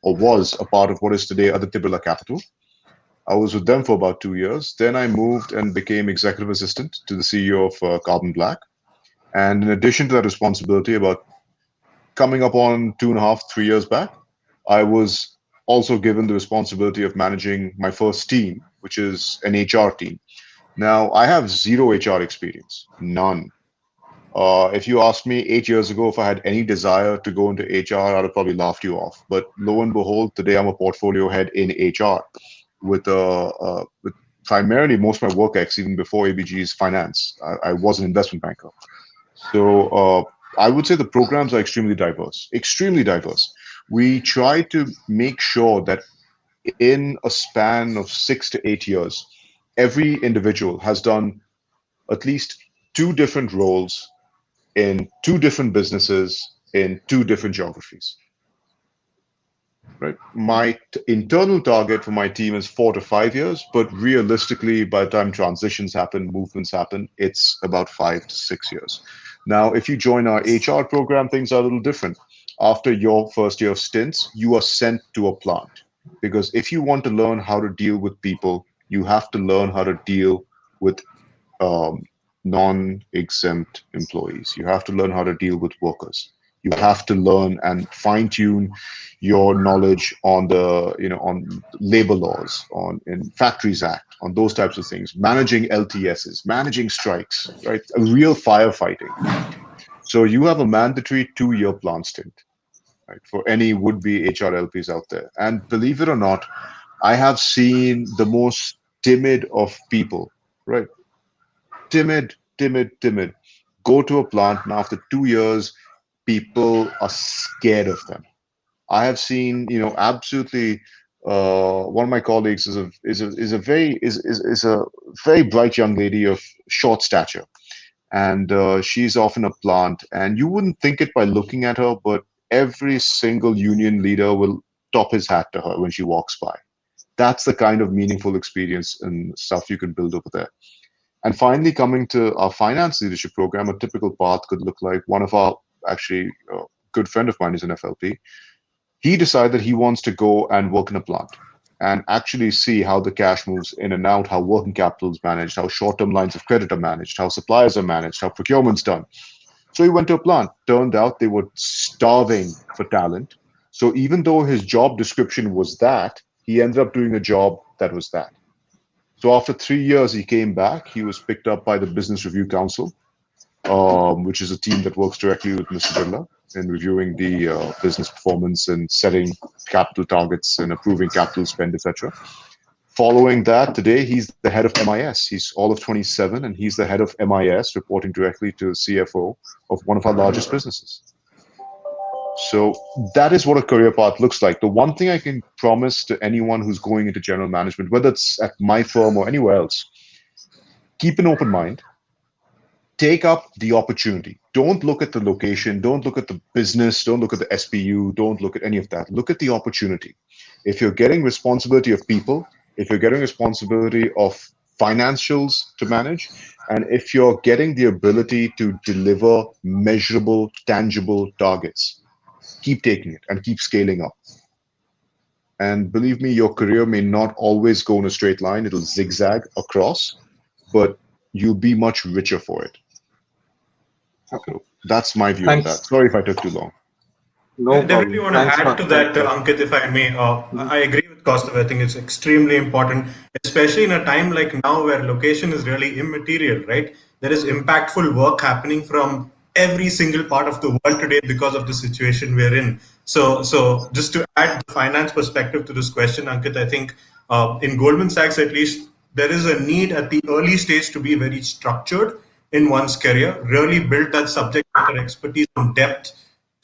was a part of what is today Aditya Birla Capital. I was with them for about 2 years. Then I moved and became executive assistant to the CEO of Carbon Black. And in addition to that responsibility, about coming up on 2.5, 3 years back, I was also given the responsibility of managing my first team, which is an HR team. Now, I have zero HR experience, none. If you asked me 8 years ago if I had any desire to go into HR, I'd have probably laughed you off. But lo and behold, today I'm a portfolio head in HR with primarily most of my work ex even before ABG's finance. I was an investment banker. So I would say the programs are extremely diverse, extremely diverse. We try to make sure that in a span of 6 to 8 years, every individual has done at least 2 different roles in 2 different businesses in 2 different geographies. right? My internal target for my team is 4 to 5 years, but realistically, by the time transitions happen, movements happen, it's about 5 to 6 years. Now, if you join our HR program, things are a little different. After your first year of stints, you are sent to a plant, because if you want to learn how to deal with people, you have to learn how to deal with um, non-exempt employees. You have to learn how to deal with workers. You have to learn and fine-tune your knowledge on the, on labor laws, on in Factories Act, on those types of things, managing LTSs, managing strikes, right? A real firefighting. So you have a mandatory 2-year plant stint, right, for any would-be HRLPs out there. And believe it or not, I have seen the most timid of people, right? Timid, go to a plant, and after 2 years, people are scared of them. I have seen, absolutely. One of my colleagues is a very bright young lady of short stature, and she's often a plant, and you wouldn't think it by looking at her, but every single union leader will top his hat to her when she walks by. That's the kind of meaningful experience and stuff you can build over there. And finally, coming to our finance leadership program, a typical path could look like one of our actually good friend of mine is an FLP. He decided that he wants to go and work in a plant and actually see how the cash moves in and out, how working capital is managed, how short-term lines of credit are managed, how suppliers are managed, how procurement's done. So he went to a plant. Turned out they were starving for talent. So even though his job description was that, he ended up doing a job that was that. So after 3 years, he came back. He was picked up by the Business Review Council, which is a team that works directly with Mr. Birla in reviewing the business performance and setting capital targets and approving capital spend, etc. Following that, today he's the head of MIS. He's all of 27, and he's the head of MIS, reporting directly to the CFO of one of our largest businesses. So that is what a career path looks like. The one thing I can promise to anyone who's going into general management, whether it's at my firm or anywhere else, keep an open mind. Take up the opportunity. Don't look at the location. Don't look at the business. Don't look at the SPU. Don't look at any of that. Look at the opportunity. If you're getting responsibility of people, if you're getting responsibility of financials to manage, and if you're getting the ability to deliver measurable, tangible targets, keep taking it and keep scaling up. And believe me, your career may not always go in a straight line. It'll zigzag across, but you'll be much richer for it. Okay. That's my view on that. Sorry if I took too long. No I definitely want to add to that, Ankit, if I may. I agree with Kaustav. I think it's extremely important, especially in a time like now where location is really immaterial, right? There is impactful work happening from every single part of the world today because of the situation we're in. So just to add the finance perspective to this question, Ankit, I think in Goldman Sachs, at least, there is a need at the early stage to be very structured in one's career, really build that subject matter expertise and depth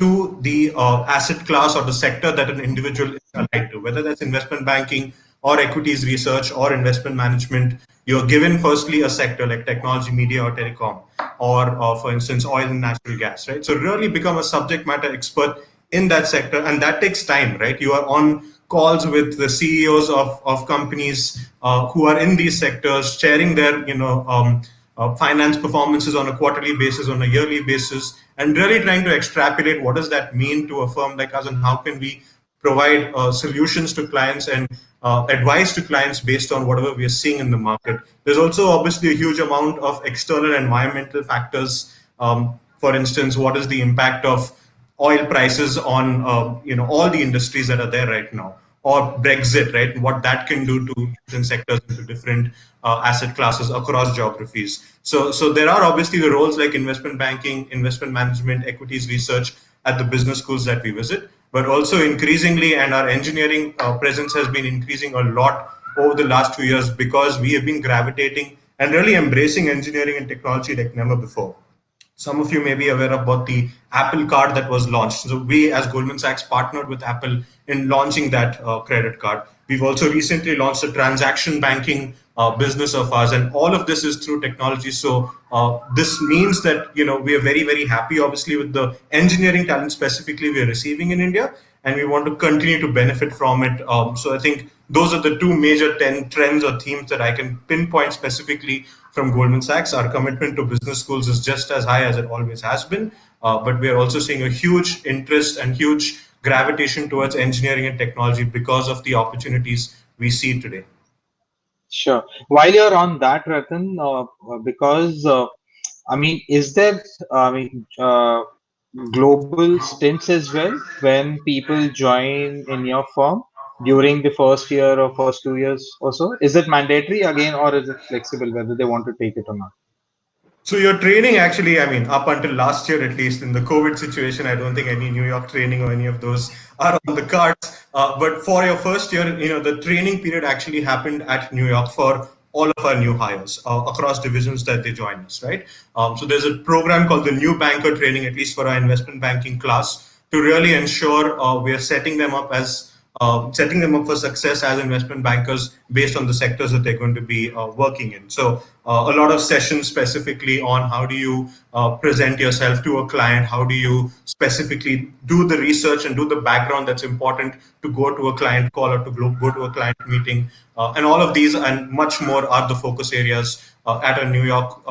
to the asset class or the sector that an individual is aligned to, whether that's investment banking or equities research or investment management. You're given firstly a sector like technology, media, or telecom, or for instance, oil and natural gas, right? So really become a subject matter expert in that sector, and that takes time, right? You are on calls with the CEOs of companies who are in these sectors, sharing their finance performances on a quarterly basis, on a yearly basis, and really trying to extrapolate what does that mean to a firm like us, and how can we provide solutions to clients and advice to clients based on whatever we are seeing in the market. There's also obviously a huge amount of external environmental factors. For instance, what is the impact of oil prices on all the industries that are there right now, or Brexit, right? What that can do to different sectors, to different asset classes across geographies. So there are obviously the roles like investment banking, investment management, equities research at the business schools that we visit, but also increasingly, and our engineering presence has been increasing a lot over the last 2 years because we have been gravitating and really embracing engineering and technology like never before. Some of you may be aware about the Apple card that was launched. So we as Goldman Sachs partnered with Apple in launching that credit card. We've also recently launched a transaction banking business of ours, and all of this is through technology. So this means that we are very, very happy, obviously, with the engineering talent specifically we are receiving in India. and we want to continue to benefit from it. So I think those are the two major 10 trends or themes that I can pinpoint specifically from Goldman Sachs. Our commitment to business schools is just as high as it always has been, but we are also seeing a huge interest and huge gravitation towards engineering and technology because of the opportunities we see today. Sure. While you're on that, Ratan, because I mean, is there, global stints as well when people join in your firm during the first year or first 2 years or so? Is it mandatory again, or is it flexible whether they want to take it or not? So your training actually, I mean, up until last year at least, in the COVID situation, I don't think any New York training or any of those are on the cards. But for your first year, the training period actually happened at New York for all of our new hires across divisions that they join us, right? So there's a program called the New Banker Training, at least for our investment banking class, to really ensure we are setting them up for success as investment bankers based on the sectors that they're going to be working in. So a lot of sessions specifically on how do you present yourself to a client, how do you specifically do the research and do the background that's important to go to a client call or to go to a client meeting. And all of these and much more are the focus areas at a New York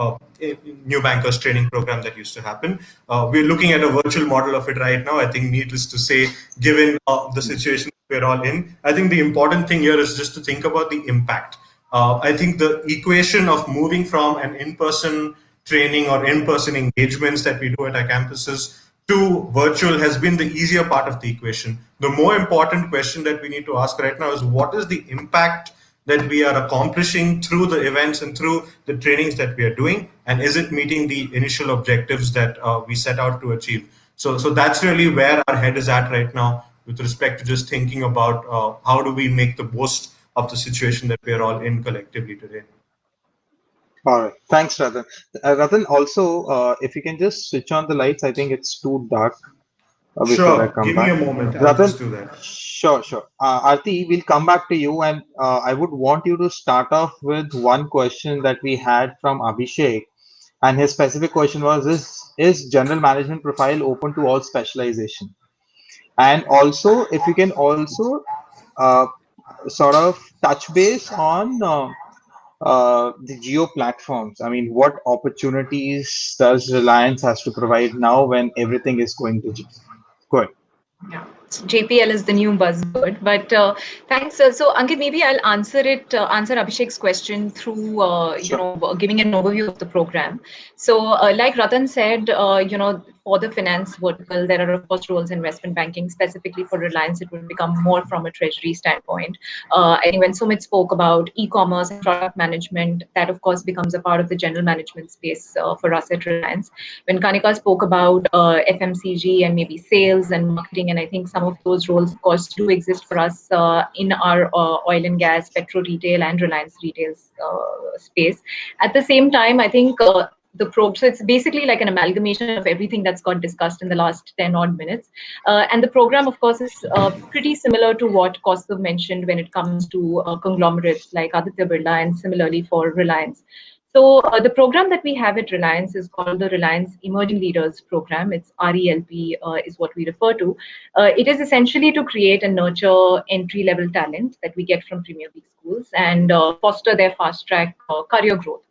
new bankers training program that used to happen. We're looking at a virtual model of it right now. I think needless to say, given the situation we're all in, I think the important thing here is just to think about the impact. I think the equation of moving from an in-person training or in-person engagements that we do at our campuses to virtual has been the easier part of the equation. The more important question that we need to ask right now is what is the impact that we are accomplishing through the events and through the trainings that we are doing, and is it meeting the initial objectives that we set out to achieve? So that's really where our head is at right now with respect to just thinking about how do we make the most of the situation that we are all in collectively today. All right. Thanks, Ratan. Ratan, also, if you can just switch on the lights, I think it's too dark before I Sure, come give me back. a moment. I'll Ratan, just do that. sure, sure. Aarti, we'll come back to you, and I would want you to start off with one question that we had from Abhishek. And his specific question was, is general management profile open to all specialization? And also, if you can also uh, sort of touch base on the geo platforms. I mean, what opportunities does Reliance has to provide now when everything is going digital? Go ahead. Yeah. So JPL is the new buzzword, but thanks. So Ankit, maybe I'll answer Abhishek's question through Sure. giving an overview of the program. So like Ratan said, for the finance vertical, there are of course roles in investment banking. Specifically for Reliance, it will become more from a treasury standpoint. I think when Sumit spoke about e-commerce and product management, that of course becomes a part of the general management space for us at Reliance. When Kanika spoke about FMCG and maybe sales and marketing, and I think some of those roles, of course, do exist for us in our oil and gas, petro retail, and Reliance retail space. At the same time, I think so it's basically like an amalgamation of everything that's got discussed in the last 10 odd minutes. And the program, of course, is pretty similar to what Kaustav mentioned when it comes to conglomerates like Aditya Birla and similarly for Reliance. So the program that we have at Reliance is called the Reliance Emerging Leaders Program. It's RELP is what we refer to. It is essentially to create and nurture entry-level talent that we get from Premier League schools and foster their fast-track career growth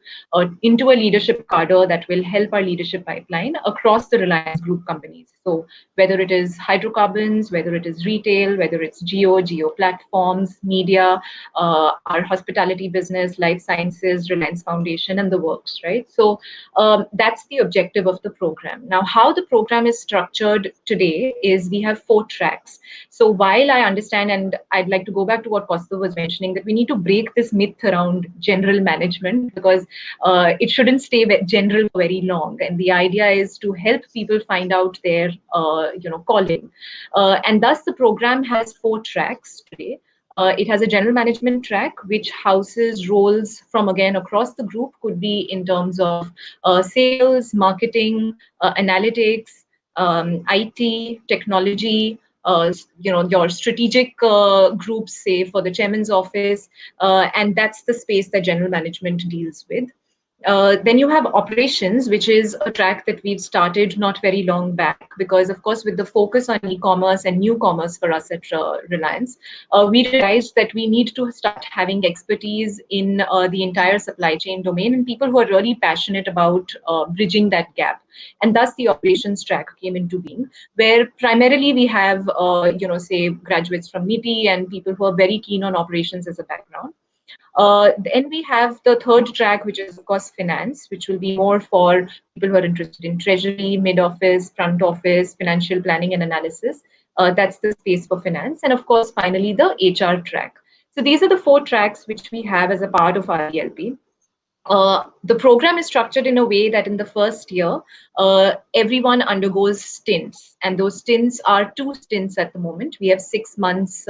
into a leadership cadre that will help our leadership pipeline across the Reliance Group companies. So whether it is hydrocarbons, whether it is retail, whether it's geo platforms, media, our hospitality business, life sciences, Reliance Foundation, and the works, right? So that's the objective of the program. Now, how the program is structured today is we have 4 tracks. So while I understand, and I'd like to go back to what Costa was mentioning, that we need to break this myth around general management because it shouldn't stay general for very long. And the idea is to help people find out their, calling. And thus the program has 4 tracks today. It has a general management track, which houses roles from, again, across the group, could be in terms of sales, marketing, analytics, IT, technology, your strategic groups, say, for the chairman's office. And that's the space that general management deals with. Then you have operations, which is a track that we've started not very long back, because of course, with the focus on e-commerce and new commerce for us at Reliance, we realized that we need to start having expertise in the entire supply chain domain and people who are really passionate about bridging that gap. And thus the operations track came into being, where primarily we have, say graduates from MITI and people who are very keen on operations as a background. Then we have the third track, which is, of course, finance, which will be more for people who are interested in treasury, mid-office, front office, financial planning and analysis. That's the space for finance. And of course, finally, the HR track. So these are the four tracks which we have as a part of our ELP. The program is structured in a way that in the first year, everyone undergoes stints, and those stints are 2 stints at the moment. We have 6 months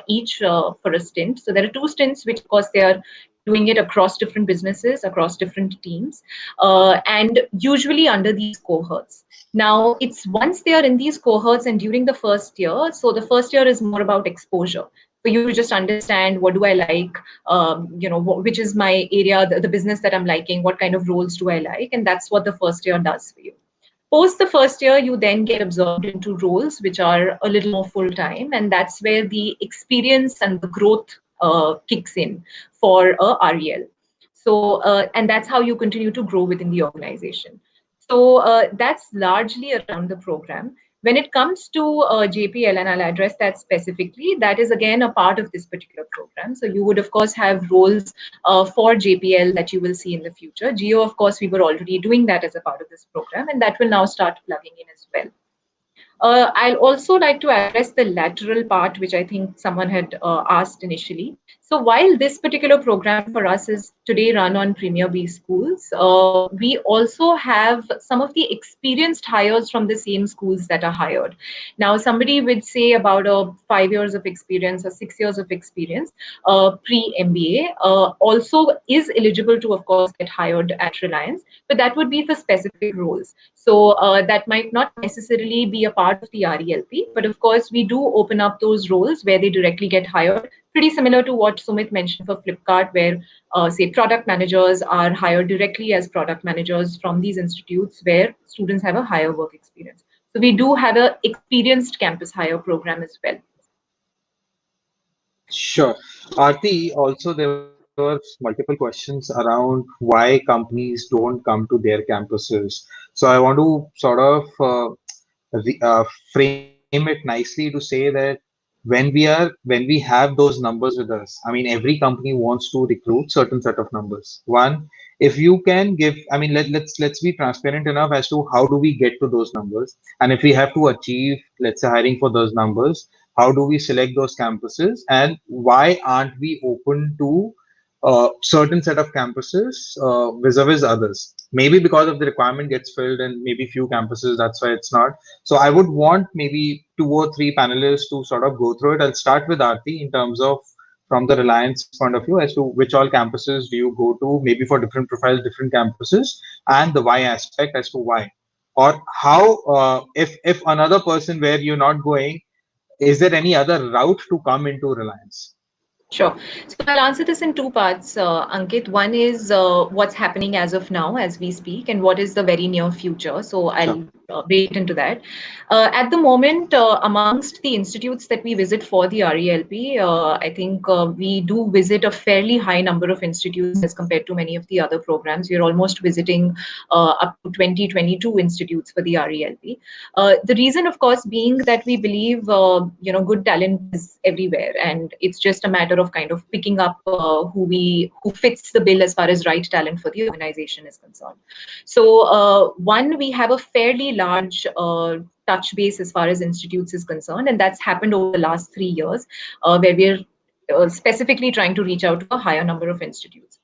each for a stint. So there are 2 stints, which of course they are doing it across different businesses, across different teams, and usually under these cohorts. Now, it's once they are in these cohorts and during the first year, so the first year is more about exposure for you to just understand what do I like, which is my area, the business that I'm liking, what kind of roles do I like, and that's what the first year does for you. Post the first year, you then get absorbed into roles which are a little more full time, and that's where the experience and the growth kicks in for a REL. So, and that's how you continue to grow within the organization. So that's largely around the program. When it comes to JPL, and I'll address that specifically, that is again a part of this particular program. So you would, of course, have roles for JPL that you will see in the future. Geo, of course, we were already doing that as a part of this program, and that will now start plugging in as well. I'll also like to address the lateral part, which I think someone had asked initially. So while this particular program for us is today run on Premier B schools, we also have some of the experienced hires from the same schools that are hired. Now, somebody would say about 5 years of experience or 6 years of experience pre-MBA also is eligible to, of course, get hired at Reliance, but that would be for specific roles. So that might not necessarily be a part of the RELP, but of course, we do open up those roles where they directly get hired, pretty similar to what Sumit mentioned for Flipkart, where say product managers are hired directly as product managers from these institutes where students have a higher work experience. So we do have an experienced campus hire program as well. Sure. Aarti, also there were multiple questions around why companies don't come to their campuses. So I want to sort of frame it nicely to say that when we have those numbers with us, I mean, every company wants to recruit certain set of numbers. One, if you can give, I mean, let's be transparent enough as to how do we get to those numbers, and if we have to achieve, let's say, hiring for those numbers, how do we select those campuses, and why aren't we open to certain set of campuses vis-a-vis others? Maybe because of the requirement gets filled and maybe few campuses, that's why it's not. So I would want maybe 2 or 3 panelists to sort of go through it. I'll start with Aarti in terms of from the Reliance point of view as to which all campuses do you go to, maybe for different profiles, different campuses, and the why aspect as to why. Or how, if another person where you're not going, is there any other route to come into Reliance? Sure. So I'll answer this in 2 parts, Ankit. One is what's happening as of now, as we speak, and what is the very near future. So I'll wait into that. At the moment, amongst the institutes that we visit for the RELP, I think we do visit a fairly high number of institutes as compared to many of the other programs. We're almost visiting up to 20, 22 institutes for the RELP. The reason, of course, being that we believe, good talent is everywhere, and it's just a matter of kind of picking up who fits the bill as far as right talent for the organization is concerned. So one, we have a fairly large touch base as far as institutes is concerned, and that's happened over the last 3 years, where we're specifically trying to reach out to a higher number of institutes.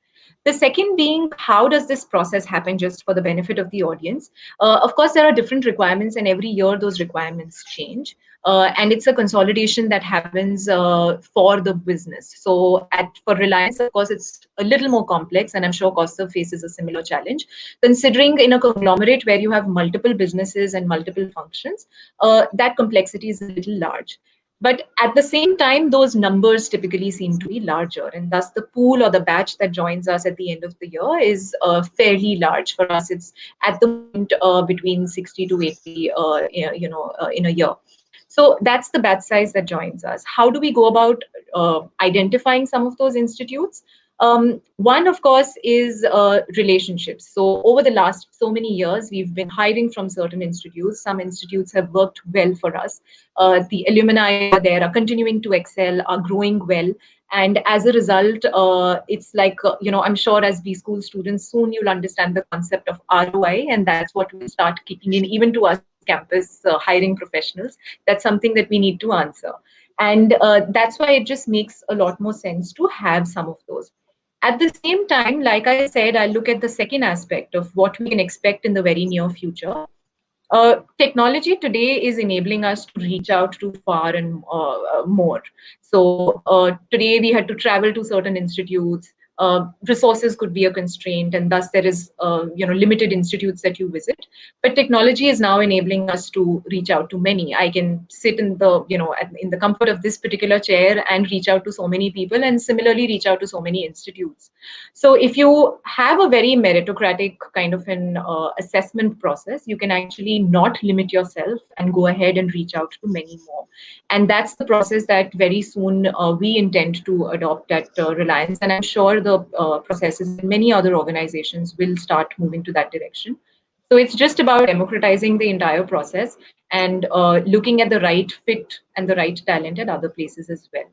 The second being, how does this process happen, just for the benefit of the audience? Of course, there are different requirements, and every year those requirements change. And it's a consolidation that happens for the business. So for Reliance, of course, it's a little more complex, and I'm sure Kaustav faces a similar challenge. Considering in a conglomerate where you have multiple businesses and multiple functions, that complexity is a little large. But at the same time, those numbers typically seem to be larger, and thus the pool or the batch that joins us at the end of the year is fairly large. For us, it's at the moment between 60 to 80, in a year. So that's the batch size that joins us. How do we go about identifying some of those institutes? One, of course, is relationships. So over the last so many years, we've been hiring from certain institutes. Some institutes have worked well for us. The alumni are there, are continuing to excel, are growing well. And as a result, it's like, I'm sure as B school students, soon you'll understand the concept of ROI, and that's what will start kicking in even to us campus hiring professionals. That's something that we need to answer. And that's why it just makes a lot more sense to have some of those. At the same time, like I said, I look at the second aspect of what we can expect in the very near future. Technology today is enabling us to reach out to far and more. So today we had to travel to certain institutes. Resources could be a constraint, and thus there is limited institutes that you visit. But technology is now enabling us to reach out to many. I can sit in the in the comfort of this particular chair and reach out to so many people, and similarly reach out to so many institutes. So if you have a very meritocratic kind of an assessment process, you can actually not limit yourself and go ahead and reach out to many more. And that's the process that very soon we intend to adopt at Reliance. And I'm sure the processes in many other organizations will start moving to that direction. So it's just about democratizing the entire process and looking at the right fit and the right talent at other places as well.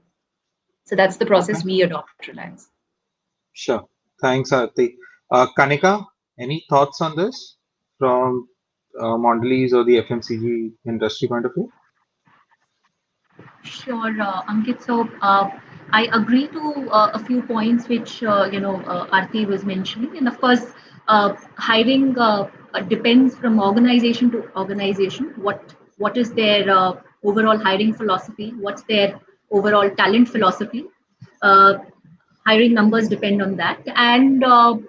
So that's the process we adopt at Reliance. Sure. Thanks, Arti. Kanika, any thoughts on this from Mondelez or the FMCG industry point of view? Sure, Ankit. So I agree to a few points which Arti was mentioning, and of course, hiring depends from organization to organization. What is their overall hiring philosophy? What's their overall talent philosophy? Uh, Hiring numbers depend on that, and for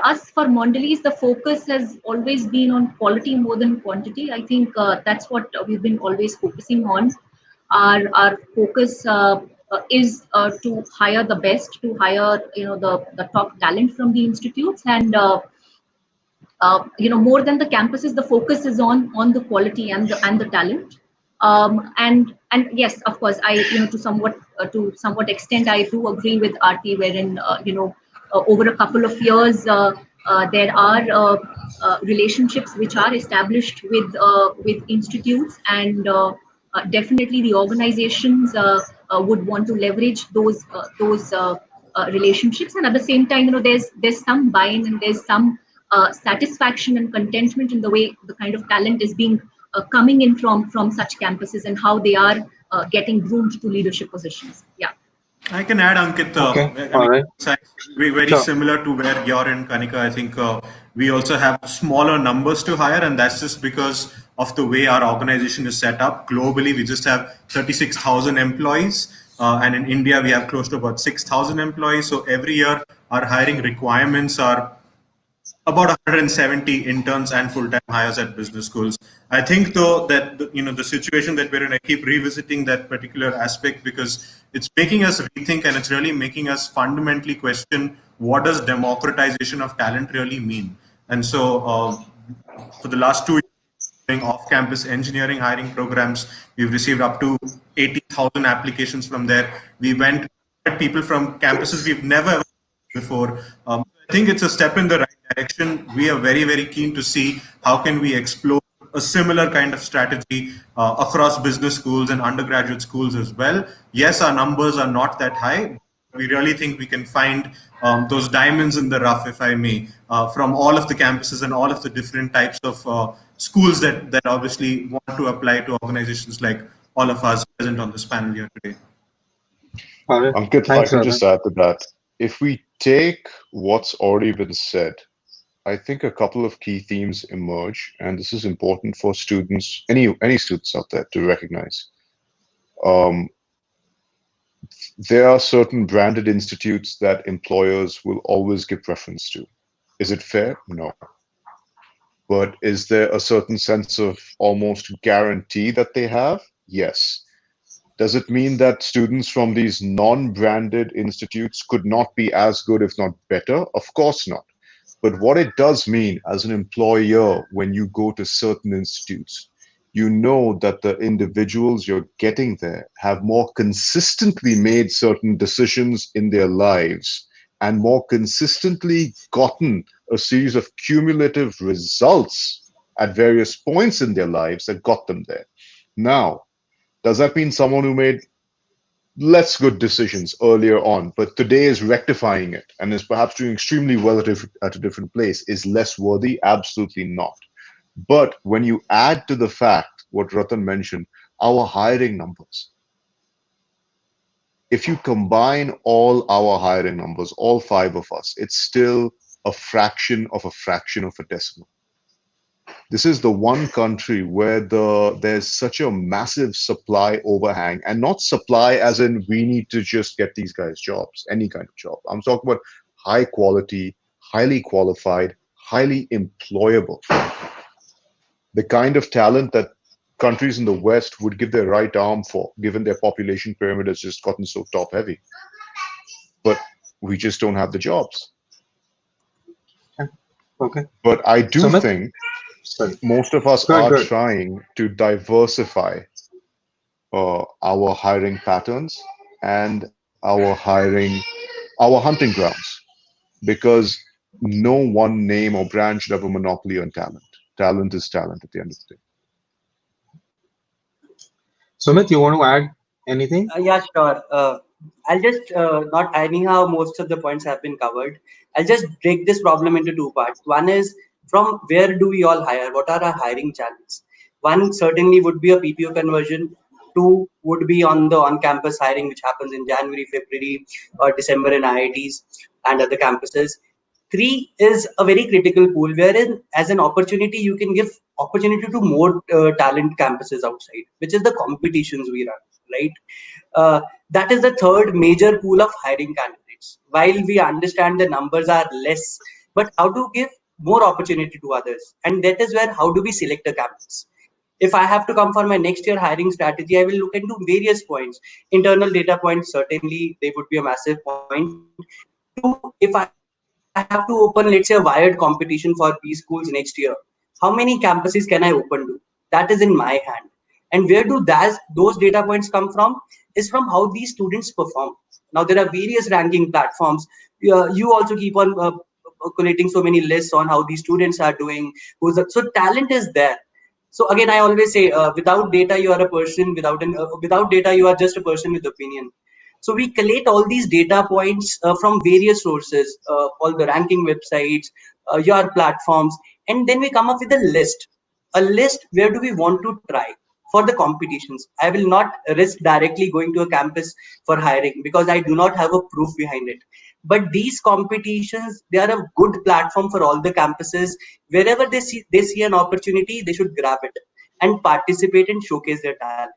us, for Mondelez, the focus has always been on quality more than quantity. I think that's what we've been always focusing on. Our focus is to hire the best, to hire the top talent from the institutes, and more than the campuses, the focus is on the quality and the talent. And yes, of course, I to somewhat extent, I do agree with Aarti, wherein over a couple of years there are relationships which are established with institutes, and definitely the organizations would want to leverage those relationships, and at the same time, there's some buy-in and there's some satisfaction and contentment in the way the kind of talent is being coming in from such campuses and how they are getting groomed to leadership positions. Yeah. I can add, Ankit. Okay. All right. We're very Sure. similar to where you're in, Kanika. I think we also have smaller numbers to hire, and that's just because of the way our organization is set up. Globally, we just have 36,000 employees, and in India, we have close to about 6,000 employees. So every year, our hiring requirements are about 170 interns and full-time hires at business schools. I think, though, that the situation that we're in, I keep revisiting that particular aspect because it's making us rethink, and it's really making us fundamentally question what does democratization of talent really mean. And so, for the last 2 years, doing off-campus engineering hiring programs, we've received up to 80,000 applications from there. We went at people from campuses we've never before. I think it's a step in the right direction. We are very, very keen to see how can we explore a similar kind of strategy across business schools and undergraduate schools as well. Yes, our numbers are not that high. We really think we can find those diamonds in the rough, if I may, from all of the campuses and all of the different types of schools that obviously want to apply to organizations like all of us present on this panel here today. All right. Ankit, if I Thanks, can Radha. just add to that. If we take what's already been said, I think a couple of key themes emerge, and this is important for students, any students out there to recognize. There are certain branded institutes that employers will always give preference to. Is it fair? No. But is there a certain sense of almost guarantee that they have? Yes. Does it mean that students from these non-branded institutes could not be as good, if not better? Of course not. But what it does mean as an employer, when you go to certain institutes, you know that the individuals you're getting there have more consistently made certain decisions in their lives and more consistently gotten a series of cumulative results at various points in their lives that got them there. Now, does that mean someone who made less good decisions earlier on, but today is rectifying it and is perhaps doing extremely well at a different place, is less worthy? Absolutely not. But when you add to the fact what Ratan mentioned, our hiring numbers, if you combine all our hiring numbers, all five of us, it's still a fraction of a decimal. This is the one country where there's such a massive supply overhang, and not supply as in we need to just get these guys jobs, any kind of job. I'm talking about high quality, highly qualified, highly employable. The kind of talent that countries in the West would give their right arm for, given their population pyramid has just gotten so top heavy. But we just don't have the jobs. Okay. But I do Sumit? think Sorry. most of us Good, are good. trying to diversify our hiring patterns and our hunting grounds, because no one name or brand should have a monopoly on talent. Talent is talent at the end of the day. Sumit, you want to add anything? Yeah, sure. I'll just not anyhow. Most of the points have been covered. I'll just break this problem into two parts. One is, from where do we all hire? What are our hiring channels? One certainly would be a PPO conversion. Two would be on the on-campus hiring, which happens in January, February, or December in IITs and other campuses. Three is a very critical pool, wherein as an opportunity you can give opportunity to more talent campuses outside, which is the competitions we run, right? That is the third major pool of hiring candidates. While we understand the numbers are less, but how to give more opportunity to others, and that is where how do we select a campus? If I have to come for my next year hiring strategy, I will look into various points. Internal data points, certainly they would be a massive point. Two, if I have to open, let's say, a wired competition for B schools next year, how many campuses can I open to? That is in my hand. And where do those data points come from? Is from how these students perform. Now, there are various ranking platforms. You also keep on collating so many lists on how these students are doing. So talent is there. So again, I always say, without data, you are a person. Without data, you are just a person with opinion. So we collate all these data points from various sources, all the ranking websites, your platforms, and then we come up with a list. A list where do we want to try for the competitions. I will not risk directly going to a campus for hiring because I do not have a proof behind it. But these competitions, they are a good platform for all the campuses. Wherever they see an opportunity, they should grab it and participate and showcase their talent.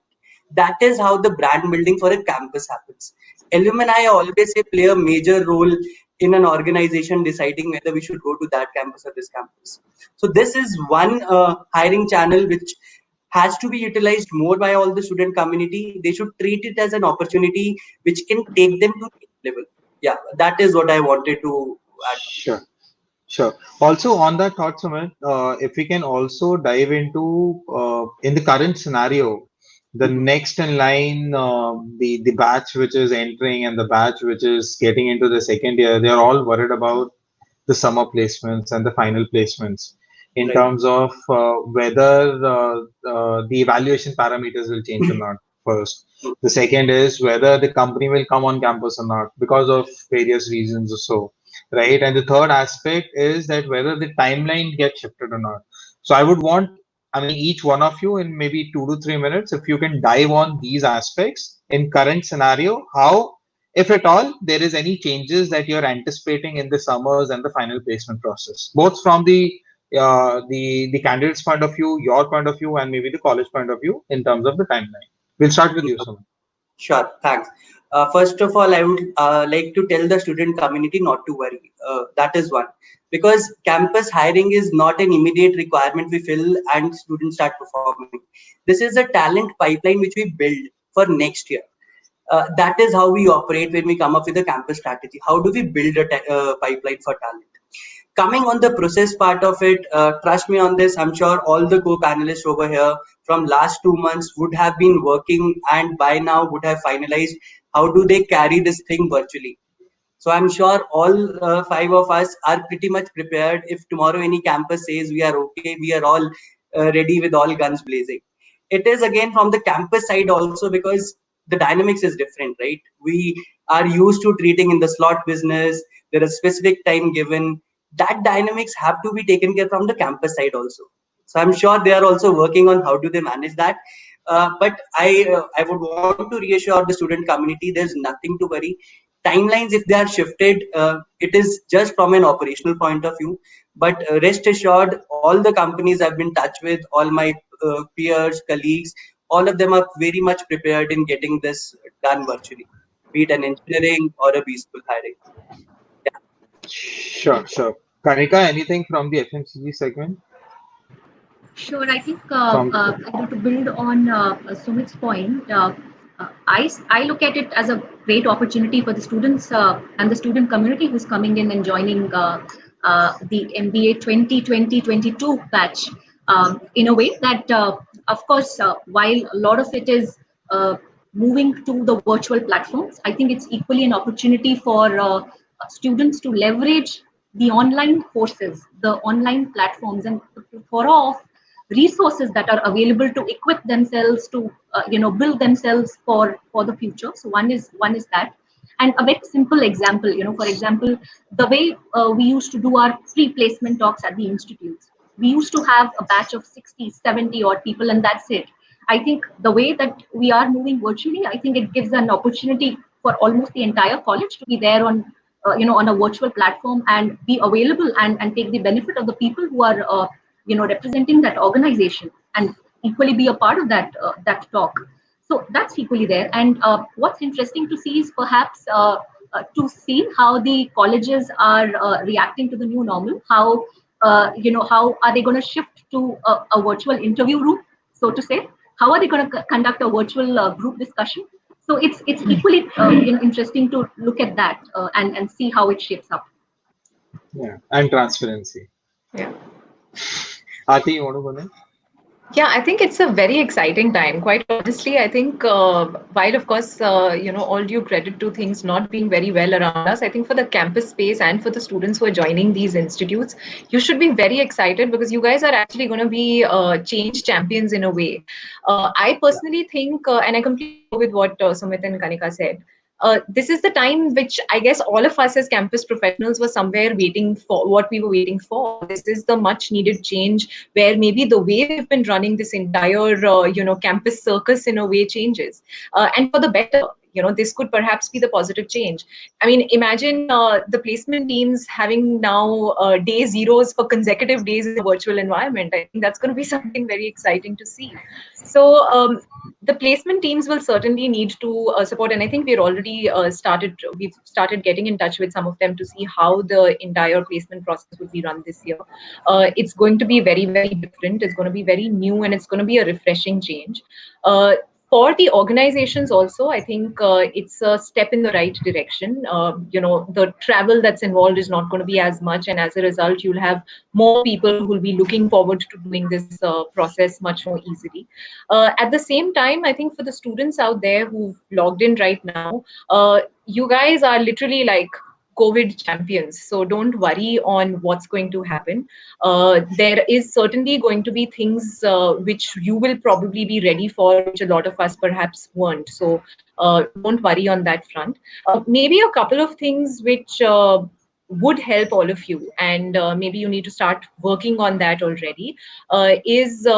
That is how the brand building for a campus happens. Alumni, I always say, play a major role in an organization deciding whether we should go to that campus or this campus. So this is one hiring channel which has to be utilized more by all the student community. They should treat it as an opportunity which can take them to the level. Yeah, that is what I wanted to add. Sure. Sure. Also, on that thought, Sumit, if we can also dive into in the current scenario, the next in line, the batch which is entering and the batch which is getting into the second year, they are all worried about the summer placements and the final placements in Right. terms of whether the evaluation parameters will change or not. First, the second is whether the company will come on campus or not because of various reasons or so, right? And the third aspect is that whether the timeline gets shifted or not. So I would want, I mean, each one of you in maybe 2 to 3 minutes, if you can dive on these aspects in current scenario, how, if at all, there is any changes that you're anticipating in the summers and the final placement process, both from the candidate's point of view, your point of view, and maybe the college point of view in terms of the timeline. We'll start with you, Sumit. Sure, thanks. First of all, I would like to tell the student community not to worry. That is one. Because campus hiring is not an immediate requirement we fill and students start performing. This is a talent pipeline which we build. for next year. That is how we operate when we come up with a campus strategy. How do we build a pipeline for talent? Coming on the process part of it, trust me on this, I'm sure all the co-panelists over here from last 2 months would have been working and by now would have finalized how do they carry this thing virtually. So I'm sure all five of us are pretty much prepared. If tomorrow any campus says we are okay, we are all ready with all guns blazing. It is again from the campus side also, because the dynamics is different, right? We are used to treating in the slot business. There is specific time given. That dynamics have to be taken care from the campus side also. So I'm sure they are also working on how do they manage that. But I would want to reassure the student community there's nothing to worry. Timelines, if they are shifted, it is just from an operational point of view. But rest assured, all the companies I've been in touch with, all my peers, colleagues, all of them are very much prepared in getting this done virtually, be it an engineering or a B school hiring. Yeah. Sure, sure. Kanika, anything from the FMCG segment? Sure, I think From to build on Sumit's point, I look at it as a great opportunity for the students and the student community who's coming in and joining the MBA 2020-22 batch in a way that, of course, while a lot of it is moving to the virtual platforms, I think it's equally an opportunity for students to leverage the online courses, the online platforms, and the plethora of resources that are available to equip themselves to build themselves for the future. So one is that. And a very simple example, for example, the way we used to do our pre-placement talks at the institutes, we used to have a batch of 60, 70 odd people, and that's it. I think the way that we are moving virtually, I think it gives an opportunity for almost the entire college to be there on on a virtual platform and be available and take the benefit of the people who are representing that organization and equally be a part of that talk. So that's equally there. And what's interesting to see is perhaps to see how the colleges are reacting to the new normal. How are they going to shift to a virtual interview room, so to say? How are they going to conduct a virtual group discussion? So it's equally interesting to look at that and see how it shapes up. yeah, and transparency. Yeah. Aarti, you want to go next? Yeah, I think it's a very exciting time. Quite honestly, I think while of course, all due credit to things not being very well around us, I think for the campus space and for the students who are joining these institutes, you should be very excited because you guys are actually going to be change champions in a way. I personally think, and I completely agree with what Sumit and Kanika said. This is the time which I guess all of us as campus professionals were somewhere waiting for, what we were waiting for. This is the much needed change where maybe the way we've been running this entire, campus circus in a way changes. And for the better, this could perhaps be the positive change. I mean, imagine the placement teams having now day zeros for consecutive days in a virtual environment. I think that's going to be something very exciting to see. So the placement teams will certainly need to support, and I think we've started getting in touch with some of them to see how the entire placement process would be run this year. It's going to be very, very different. It's going to be very new, and it's going to be a refreshing change. For the organizations also, I think it's a step in the right direction. The travel that's involved is not going to be as much, and as a result, you'll have more people who will be looking forward to doing this process much more easily. At the same time, I think for the students out there who've logged in right now, you guys are literally like COVID champions. So don't worry on what's going to happen. There is certainly going to be things which you will probably be ready for, which a lot of us perhaps weren't. So don't worry on that front. Maybe a couple of things which would help all of you, and maybe you need to start working on that already, is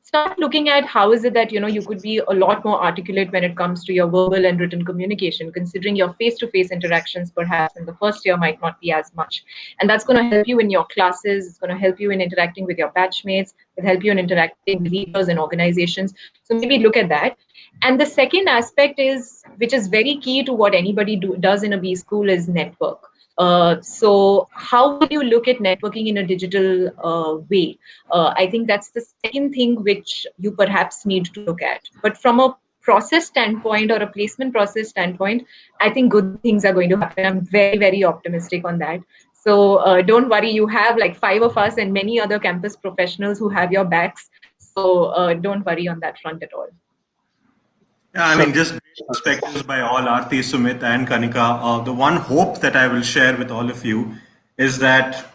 start looking at how is it that you could be a lot more articulate when it comes to your verbal and written communication, considering your face-to-face interactions perhaps in the first year might not be as much. And that's going to help you in your classes. It's going to help you in interacting with your batchmates. It'll help you in interacting with leaders and organizations. So maybe look at that. And the second aspect is, which is very key to what anybody does in a B school, is network. So how will you look at networking in a digital way? I think that's the second thing which you perhaps need to look at. But from a process standpoint or a placement process standpoint, I think good things are going to happen. I'm very, very optimistic on that. So don't worry, you have like 5 of us and many other campus professionals who have your backs. So don't worry on that front at all. Yeah, I mean, just great perspectives by all Aarti, Sumit, and Kanika. The one hope that I will share with all of you is that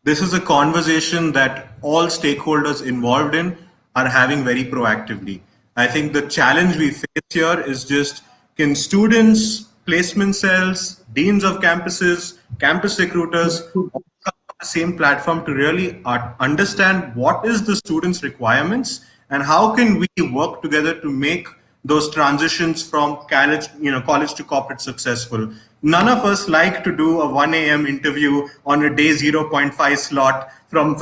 this is a conversation that all stakeholders involved in are having very proactively. I think the challenge we face here is just, can students, placement cells, deans of campuses, campus recruiters, all come on the same platform to really understand what is the student's requirements and how can we work together to make those transitions from college to corporate successful. None of us like to do a 1 a.m. interview on a day zero point 0.5 slot from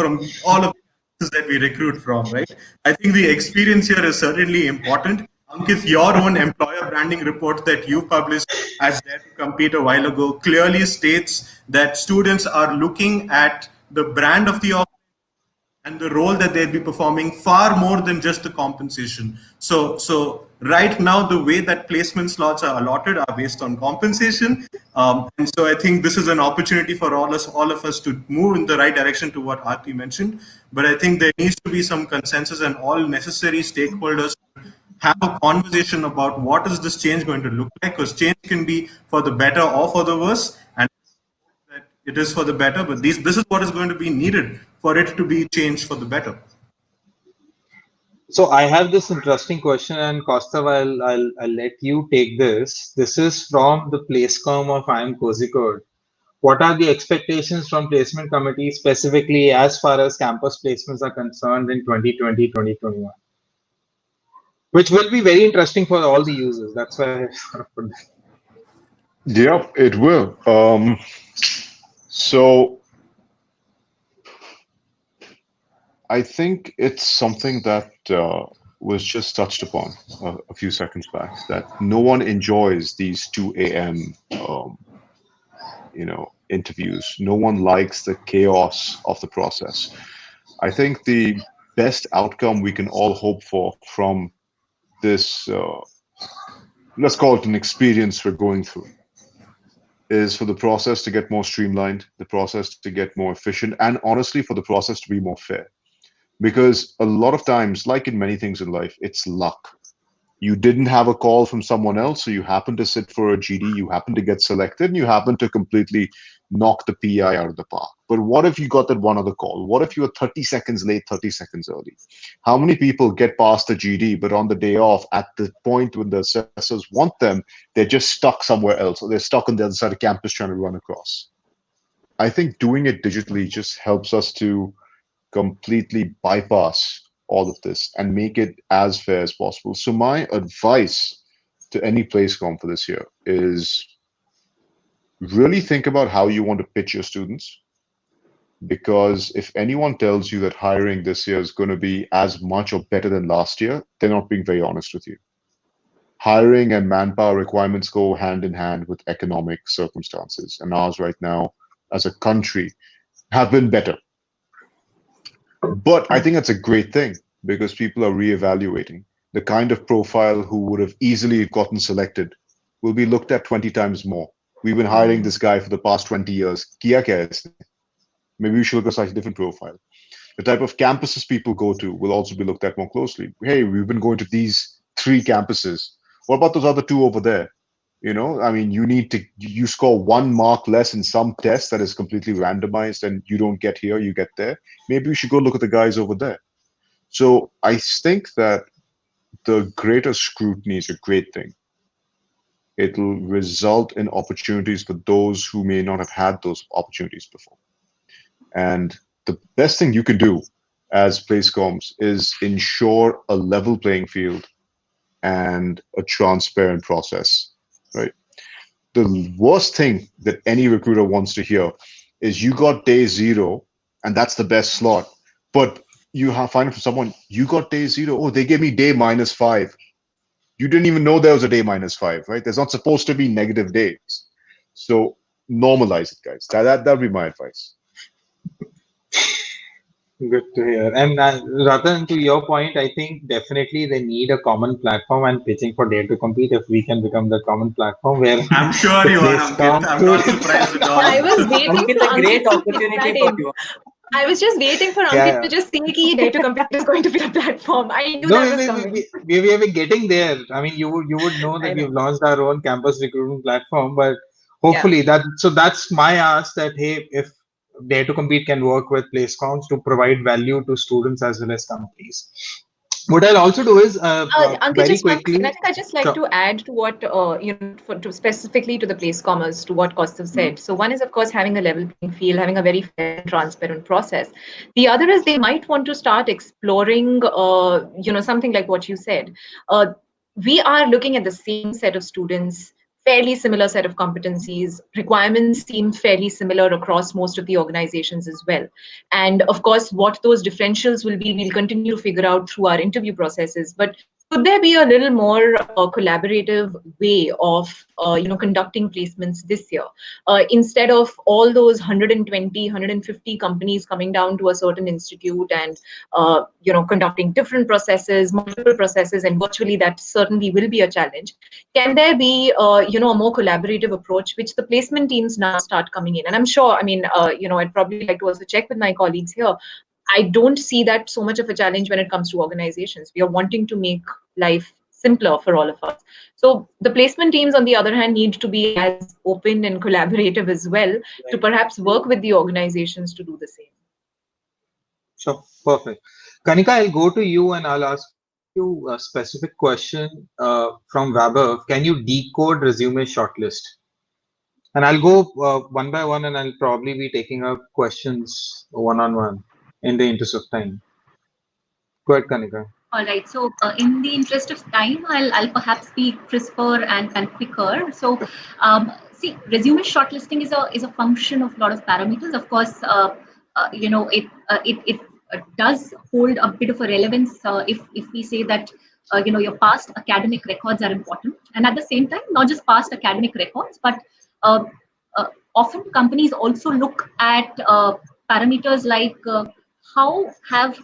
all of the that we recruit from, right? I think the experience here is certainly important. Ankit, your own employer branding report that you published as Dare2Compete a while ago clearly states that students are looking at the brand of the and the role that they'll be performing far more than just the compensation. So right now, the way that placement slots are allotted are based on compensation. And so I think this is an opportunity for all of us to move in the right direction to what Aarti mentioned. But I think there needs to be some consensus and all necessary stakeholders have a conversation about what is this change going to look like, because change can be for the better or for the worse. And that it is for the better, but this is what is going to be needed for it to be changed for the better. So I have this interesting question, and Kaustav, I'll let you take this. This is from the Placecom of I Am Kozhikode. What are the expectations from placement committees specifically as far as campus placements are concerned in 2020, 2021? Which will be very interesting for all the users. That's why I sort of put that. Yep, it will. So I think it's something that was just touched upon a few seconds back, that no one enjoys these 2 a.m. Interviews. No one likes the chaos of the process. I think the best outcome we can all hope for from this, let's call it an experience we're going through, is for the process to get more streamlined, the process to get more efficient, and honestly, for the process to be more fair. Because a lot of times, like in many things in life, it's luck. You didn't have a call from someone else, so you happen to sit for a GD, you happen to get selected, and you happen to completely knock the PI out of the park. But what if you got that one other call? What if you were 30 seconds late, 30 seconds early? How many people get past the GD, but on the day off, at the point when the assessors want them, they're just stuck somewhere else, or they're stuck on the other side of campus trying to run across? I think doing it digitally just helps us to completely bypass all of this and make it as fair as possible. So my advice to any placecom for this year is really think about how you want to pitch your students, because if anyone tells you that hiring this year is going to be as much or better than last year, they're not being very honest with you. Hiring and manpower requirements go hand in hand with economic circumstances, and ours right now as a country have been better. But I think that's a great thing, because people are reevaluating. The kind of profile who would have easily gotten selected will be looked at 20 times more. We've been hiring this guy for the past 20 years. Kiya kya hai isne? Maybe we should look at a slightly different profile. The type of campuses people go to will also be looked at more closely. Hey, we've been going to these 3 campuses. What about those other 2 over there? I mean, you score 1 mark less in some test that is completely randomized, and you don't get here, you get there. Maybe we should go look at the guys over there. So I think that the greater scrutiny is a great thing. It'll result in opportunities for those who may not have had those opportunities before. And the best thing you can do as placecoms is ensure a level playing field and a transparent process, right? The worst thing that any recruiter wants to hear is you got day 0 and that's the best slot, but you find it for someone, you got day 0, oh, they gave me day -5. You didn't even know there was a day -5, right? There's not supposed to be negative days. So normalize it, guys. That'd be my advice. Good to hear. And Ratan, to your point, I think definitely they need a common platform and pitching for Dare to Compete if we can become the common platform where I'm sure the you are, place Ankit. comes I'm to. not surprised at all. I was waiting Ankit, for a great Ankit to pitch opportunity that for in. you. I was just waiting for Yeah, Ankit to yeah. just say ki Dare to Compete is going to be the platform. I knew No, that was coming. we are getting there. I mean, you would know I that we've know. launched our own campus recruitment platform, but Yeah. hopefully that's my ask that hey, if Dare to Compete can work with PlaceCons to provide value to students as well as companies. What I'll also do is Ankit, very just one second. I quickly. think I just like Sure. to add to what to specifically to the place commerce, to what Kaustav said. So one is of course having a level playing field, having a very fair and transparent process. The other is they might want to start exploring, something like what you said. Uh, we are looking at the same set of students, fairly similar set of competencies. Requirements seem fairly similar across most of the organizations as well. And of course, what those differentials will be, we'll continue to figure out through our interview processes. But could there be a little more collaborative way of conducting placements this year, instead of all those 120 150 companies coming down to a certain institute and conducting different processes, multiple processes, and virtually that certainly will be a challenge? Can there be a more collaborative approach which the placement teams now start coming in? And I'm sure, I mean, I'd probably like to also check with my colleagues here. I don't see that so much of a challenge when it comes to organizations. We are wanting to make life simpler for all of us. So the placement teams, on the other hand, need to be as open and collaborative as well to perhaps work with the organizations to do the same. Sure, perfect. Kanika, I'll go to you and I'll ask you a specific question from Vaibhav. Can you decode resume shortlist? And I'll go one by one, and I'll probably be taking up questions one on one in the interest of time. Go ahead, Kanika. All right. So, in the interest of time, I'll perhaps be crisper and quicker. So, see, resume shortlisting is a function of a lot of parameters. Of course, it does hold a bit of a relevance if we say that your past academic records are important, and at the same time, not just past academic records, but uh, uh, often companies also look at parameters like how have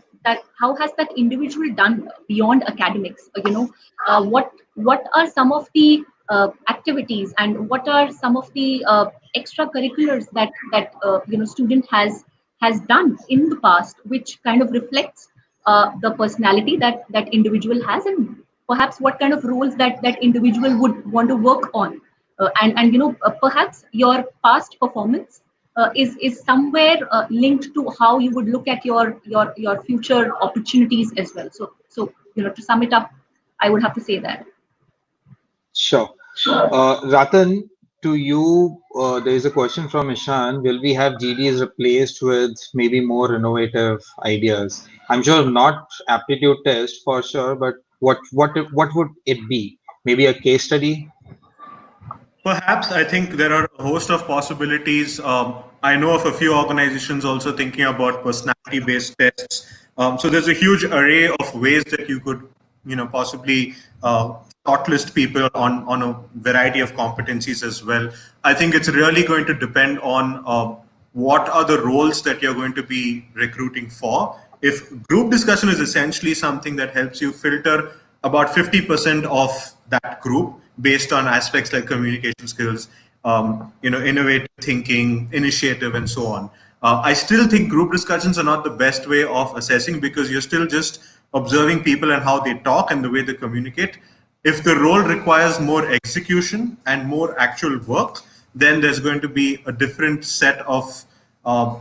how has that individual done beyond academics. What are some of the activities, and what are some of the extracurriculars that student has done in the past, which kind of reflects the personality that individual has, and perhaps what kind of roles that individual would want to work on. And perhaps your past performance is somewhere linked to how you would look at your future opportunities as well. So to sum it up, I would have to say that. Sure. Ratan, to you, there is a question from Ishan. Will we have GDs replaced with maybe more innovative ideas? I'm sure not aptitude test for sure, but what would it be? Maybe a case study? Perhaps I think there are a host of possibilities. I know of a few organizations also thinking about personality-based tests. So there's a huge array of ways that you could, possibly shortlist people on a variety of competencies as well. I think it's really going to depend on what are the roles that you're going to be recruiting for. If group discussion is essentially something that helps you filter about 50% of that group based on aspects like communication skills, innovative thinking, initiative, and so on. I still think group discussions are not the best way of assessing because you're still just observing people and how they talk and the way they communicate. If the role requires more execution and more actual work, then there's going to be a different set of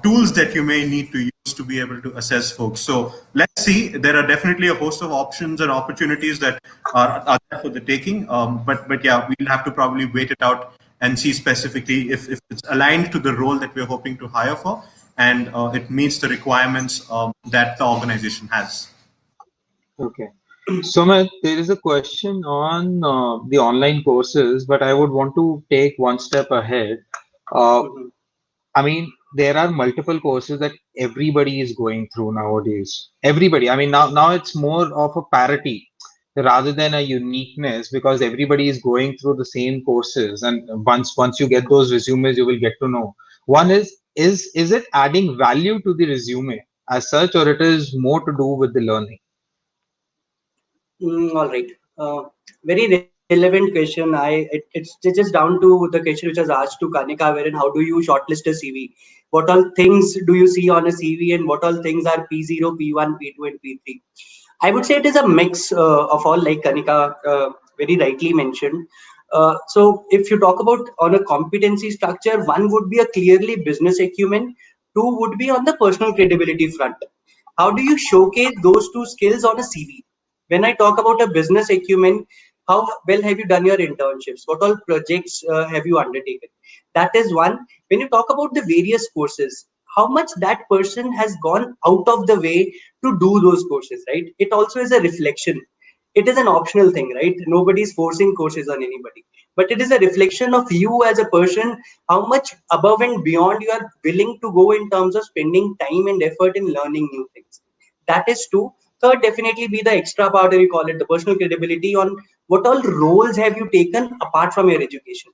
tools that you may need to use to be able to assess folks. So let's see. There are definitely a host of options and opportunities that are there for the taking. But yeah, we'll have to probably wait it out and see specifically if it's aligned to the role that we're hoping to hire for and it meets the requirements that the organization has. Okay. Sumit, there is a question on the online courses, but I would want to take one step ahead. Uh, Mhm. I mean, there are multiple courses that everybody is going through nowadays. Everybody. I mean, now it's more of a parity rather than a uniqueness because everybody is going through the same courses. And once you get those resumes, you will get to know. One is it adding value to the resume? as such, or it is more to do with the learning? All right. Very relevant question. It's just down to the question which was asked to Kanika, wherein how do you shortlist a CV? What all things do you see on a CV, and what all things are P0, P1, P2, and P3? I would say it is a mix of all, like Kanika very rightly mentioned. So if you talk about on a competency structure, one would be a clearly business acumen, two would be on the personal credibility front. How do you showcase those two skills on a CV? When I talk about a business acumen, how well have you done your internships? What all projects have you undertaken? That is one. When you talk about the various courses, how much that person has gone out of the way to do those courses, right? It also is a reflection. It is an optional thing, right? Nobody is forcing courses on anybody, but it is a reflection of you as a person, how much above and beyond you are willing to go in terms of spending time and effort in learning new things. That is two. Third, definitely be the extra part, or you call it the personal credibility, on what all roles have you taken apart from your education.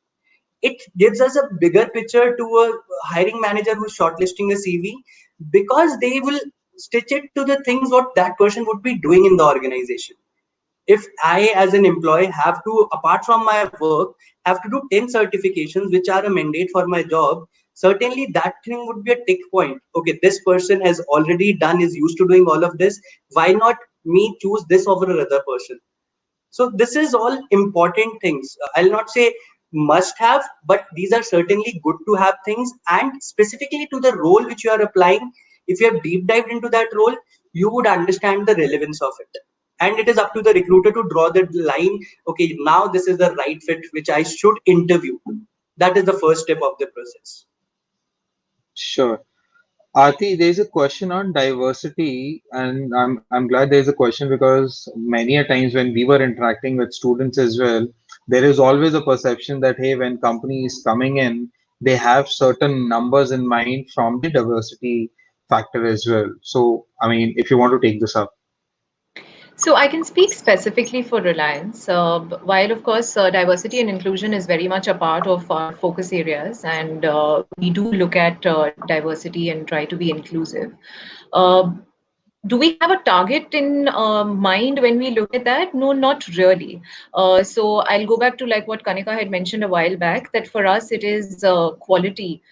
It gives us a bigger picture to a hiring manager who's shortlisting a CV, because they will stitch it to the things what that person would be doing in the organization. If I as an employee have to, apart from my work, have to do 10 certifications which are a mandate for my job, certainly that thing would be a tick point. Okay, this person has already done, is used to doing all of this, why not me choose this over another person? So this is all important things. I'll not say must have, but these are certainly good to have things. And specifically to the role which you are applying, if you have deep dived into that role, you would understand the relevance of it. And it is up to the recruiter to draw the line. Okay, now this is the right fit which I should interview. That is the first step of the process. Sure. Aarti, there's a question on diversity, and I'm glad there's a question because many a times when we were interacting with students as well, there is always a perception that hey, when company is coming in, they have certain numbers in mind from the diversity factor as well. So, I mean, if you want to take this up. So I can speak specifically for Reliance. While of course diversity and inclusion is very much a part of our focus areas, and we do look at diversity and try to be inclusive. Uh, do we have a target in mind when we look at that? No, not really. So I'll go back to like what Kanika had mentioned a while back, that for us it is quality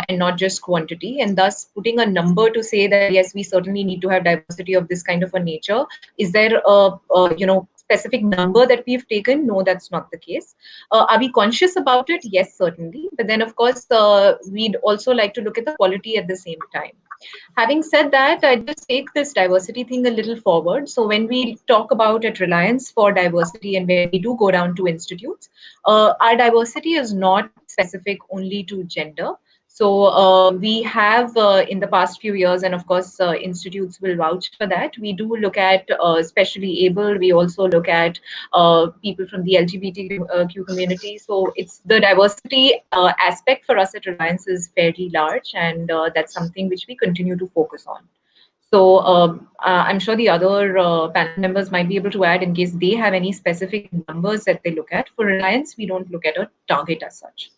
and not just quantity, and thus putting a number to say that yes, we certainly need to have diversity of this kind of a nature. Is there a specific number that we've taken? No, that's not the case. Are we conscious about it? Yes, certainly. But then of course we'd also like to look at the quality at the same time. Having said that, I just take this diversity thing a little forward. So when we talk about at Reliance for diversity and when we do go down to institutes, our diversity is not specific only to gender. So we have in the past few years, and of course institutes will vouch for that, we do look at especially able, we also look at people from the LGBTQ community. So it's the diversity aspect for us at Reliance is fairly large, and that's something which we continue to focus on. So I'm sure the other panel members might be able to add in case they have any specific numbers that they look at. For Reliance, we don't look at a target as such.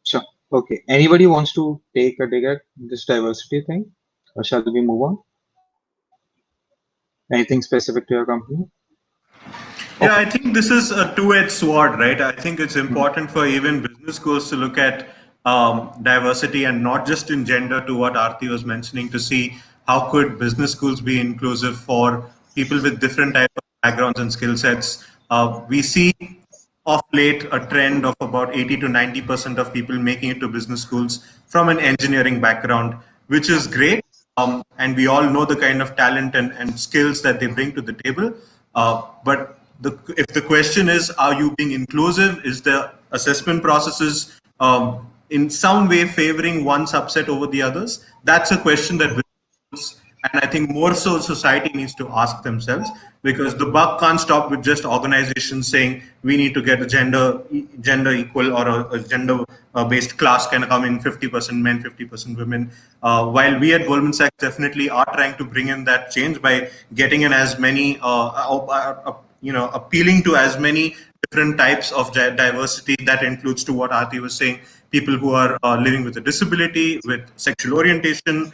Sure. Okay. Anybody wants to take a dig at this diversity thing, or shall we move on? Anything specific to your company? Yeah, I think this is a two-edged sword, right? I think it's important for even business schools to look at diversity and not just in gender, to what Aarti was mentioning, to see how could business schools be inclusive for people with different type of backgrounds and skill sets. We see of late a trend of about 80 to 90% of people making it to business schools from an engineering background, which is great. And we all know the kind of talent and skills that they bring to the table. But if the question is, are you being inclusive? Is the assessment processes in some way favoring one subset over the others? That's a question that and I think more so society needs to ask themselves, because the buck can't stop with just organizations saying we need to get a gender equal or a gender based class kind of come in 50% men, 50% women. While we at Goldman Sachs definitely are trying to bring in that change by getting in as many appealing to as many different types of diversity. That includes, to what Aarti was saying, people who are living with a disability, with sexual orientation,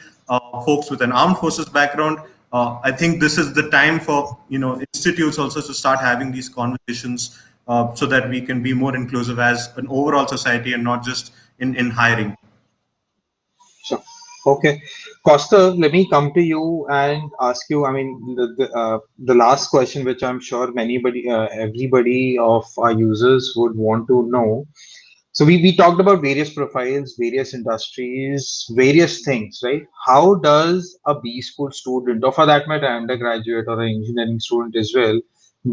folks with an armed forces background. I think this is the time for institutes also to start having these conversations so that we can be more inclusive as an overall society and not just in hiring. Sure. Okay. Costa, let me come to you and ask you. I mean, the last question, which I'm sure everybody of our users would want to know. So we talked about various profiles, various industries, various things, right? How does a B school student, or for that matter, undergraduate or an engineering student as well,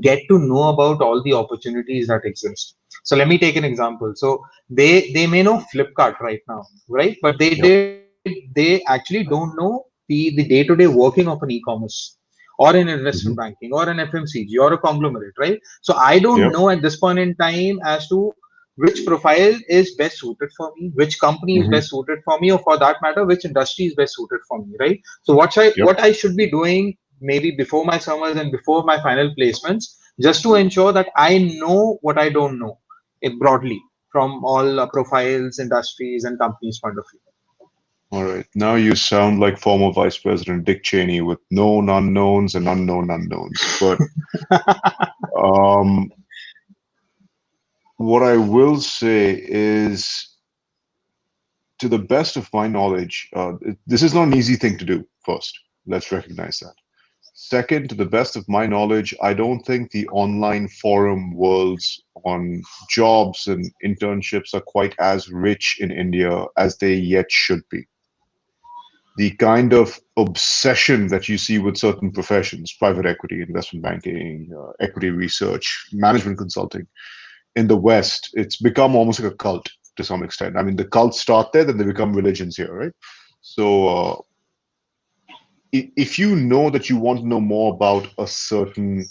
get to know about all the opportunities that exist? So let me take an example. So they may know Flipkart right now, right? But they actually don't know the day-to-day working of an e-commerce or an investment Mhm. banking or an FMCG or a conglomerate, right? So I don't Yep. know at this point in time as to which profile is best suited for me, which company is Mhm. best suited for me, or for that matter, which industry is best suited for me, right? So Yep. what I should be doing maybe before my summers and before my final placements, just to ensure that I know what I don't know, broadly from all profiles, industries, and companies' point of view. All right. Now you sound like former Vice President Dick Cheney with known unknowns and unknown unknowns. But um, what I will say is, to the best of my knowledge, this is not an easy thing to do, first. Let's recognize that. Second, to the best of my knowledge, I don't think the online forum worlds on jobs and internships are quite as rich in India as they yet should be. The kind of obsession that you see with certain professions, private equity, investment banking, equity research, management consulting, in the West, it's become almost like a cult to some extent. I mean, the cults start there, then they become religions here, right? So, if you know that you want to know more about a certain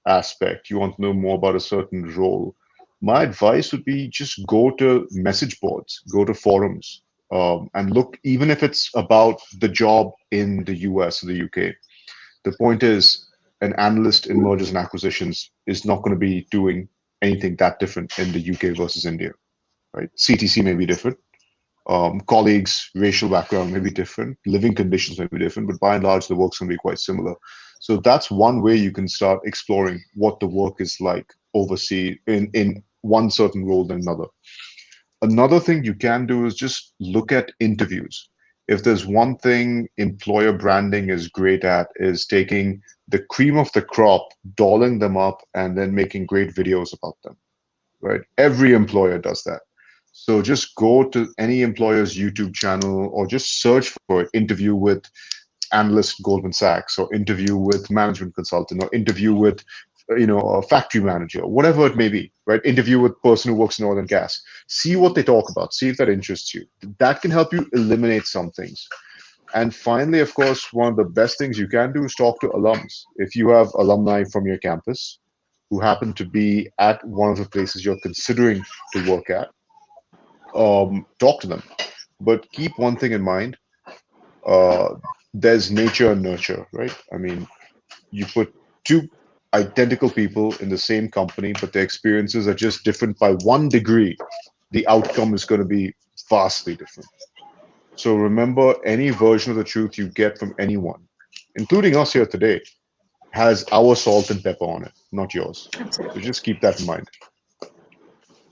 aspect, you want to know more about a certain role, my advice would be just go to message boards, go to forums, and look, even if it's about the job in the US or the UK. The point is, an analyst in mergers and acquisitions is not going to be doing anything that different in the UK versus India, right? CTC may be different, colleagues, racial background may be different, living conditions may be different, but by and large, the work's going to be quite similar. So that's one way you can start exploring what the work is like overseas in one certain role than another. Another thing you can do is just look at interviews. If there's one thing employer branding is great at, is taking the cream of the crop, dolling them up, and then making great videos about them, right? Every employer does that. So just go to any employer's YouTube channel or just search for it, interview with analyst Goldman Sachs, or interview with management consultant, or interview with a factory manager, whatever it may be, right? Interview with person who works in oil and gas. See what they talk about. See if that interests you. That can help you eliminate some things. And finally, of course, one of the best things you can do is talk to alums. If you have alumni from your campus who happen to be at one of the places you're considering to work at, talk to them. But keep one thing in mind: uh, there's nature and nurture, right? I mean, you put two identical people in the same company, but their experiences are just different by 1 degree, the outcome is going to be vastly different. So remember, any version of the truth you get from anyone, including us here today, has our salt and pepper on it, not yours. So Absolutely. just keep that in mind.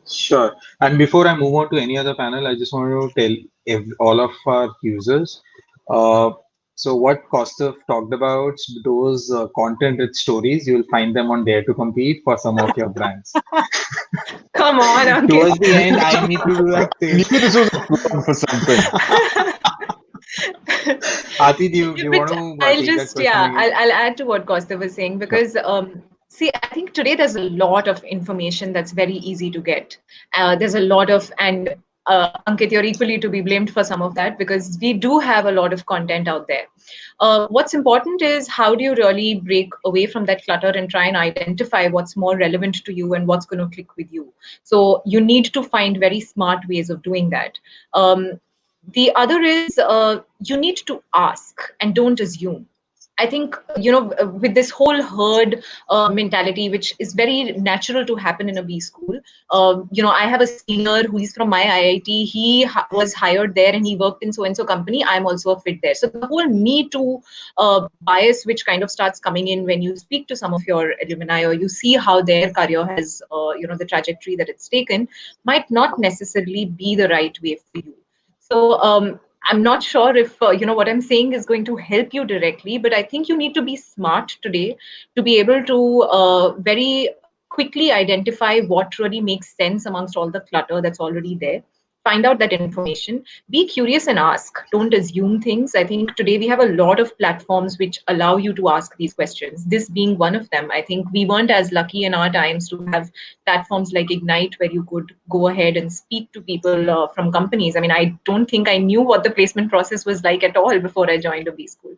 Sure. And before I move on to any other panel, I just want to tell all of our users. Uh, so what Kostov talked about, those content-rich stories, you will find them on Dare to Compete for some of your brands. Come on, Ankit. Towards the end, I need to do I that thing. knew this was a plug for something. Ati, do you But want to I'll take that just, question yeah, again? I'll add to what Costa was saying Sure. because, see, I think today there's a lot of information that's very easy to get. There's a lot of, and Ankit, you're equally to be blamed for some of that because we do have a lot of content out there. What's important is how do you really break away from that clutter and try and identify what's more relevant to you and what's going to click with you. So you need to find very smart ways of doing that. The other is you need to ask and don't assume. I think, with this whole herd mentality, which is very natural to happen in a B school. I have a senior who is from my IIT. He was hired there and he worked in so-and-so company. I'm also a fit there. So the whole me too bias, which kind of starts coming in when you speak to some of your alumni or you see how their career has, the trajectory that it's taken, might not necessarily be the right way for you. So I'm not sure if what I'm saying is going to help you directly, but I think you need to be smart today to be able to very quickly identify what really makes sense amongst all the clutter that's already there. Find out that information. Be curious and ask. Don't assume things. I think today we have a lot of platforms which allow you to ask these questions. This being one of them. I think we weren't as lucky in our times to have platforms like Ignite where you could go ahead and speak to people from companies. I mean, I don't think I knew what the placement process was like at all before I joined a B school.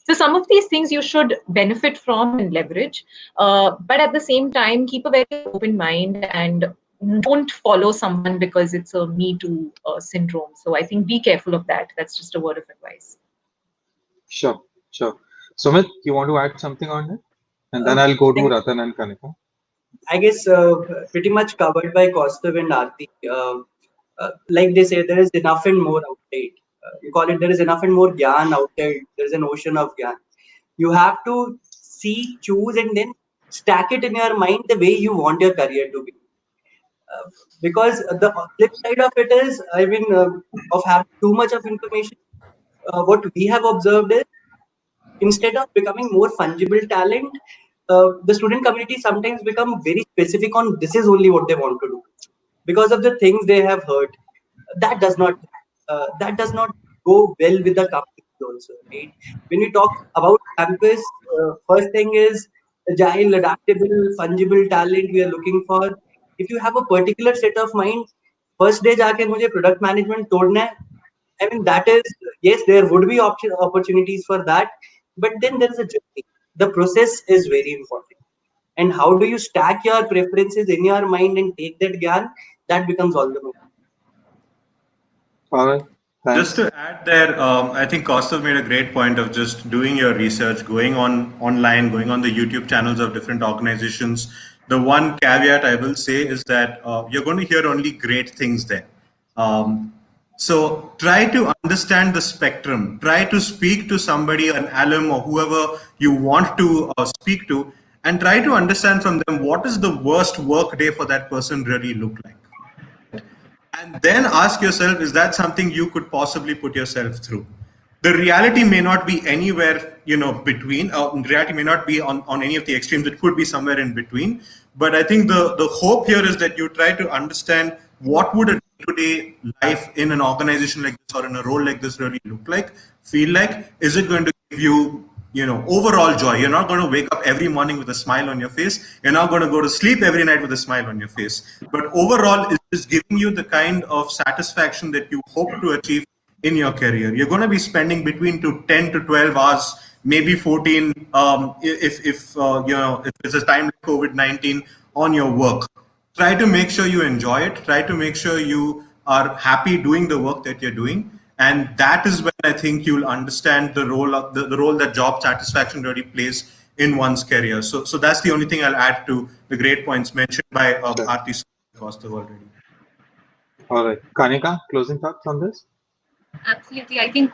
So some of these things you should benefit from and leverage, but at the same time, keep a very open mind and don't follow someone because it's a me too syndrome. So I think be careful of that. That's just a word of advice. Sure, sure. Sumit, you want to add something on it? And then I'll go to Ratan and Kanika. I guess pretty much covered by Kaustav and Aarti. Like they say, there is enough and more outside. You call it there is enough and more gyan outside. There is an ocean of gyan. You have to see, choose, and then stack it in your mind the way you want your career to be. Because the flip side of it is, I mean, of having too much of information, what we have observed is instead of becoming more fungible talent, the student community sometimes become very specific on this is only what they want to do because of the things they have heard. That does not go well with the companies also, right? When we talk about campus, first thing is agile, adaptable, fungible talent we are looking for. If you have a particular set of mind, first day जाके मुझे product management तोड़ना है, I mean, that is, yes, there would be opportunities for that, but then there is a journey. The process is very important. And how do you stack your preferences in your mind and take that gyan? That becomes all the more. All right. Just Thanks. to add there, I think Kaustav made a great point of just doing your research, going online, going on the YouTube channels of different organizations. The one caveat I will say is that you're going to hear only great things there. So try to understand the spectrum. Try to speak to somebody, an alum or whoever you want to speak to, and try to understand from them what is the worst work day for that person really look like. And then ask yourself, is that something you could possibly put yourself through? The reality may not be anywhere, between. Reality may not be on any of the extremes. It could be somewhere in between. But I think the hope here is that you try to understand what would a day-to-day life in an organization like this or in a role like this really look like, feel like. Is it going to give you overall joy? You're not going to wake up every morning with a smile on your face. You're not going to go to sleep every night with a smile on your face. But overall, is this giving you the kind of satisfaction that you hope to achieve in your career? You're going to be spending between 10 to 12 hours, maybe 14, if it's a time like COVID-19 on your work. Try to make sure you enjoy it. Try to make sure you are happy doing the work that you're doing. And that is when I think you'll understand the role of the role that job satisfaction really plays in one's career. So that's the only thing I'll add to the great points mentioned by Aarti Kaustav already. All right. Kanika, closing thoughts on this? Absolutely, I think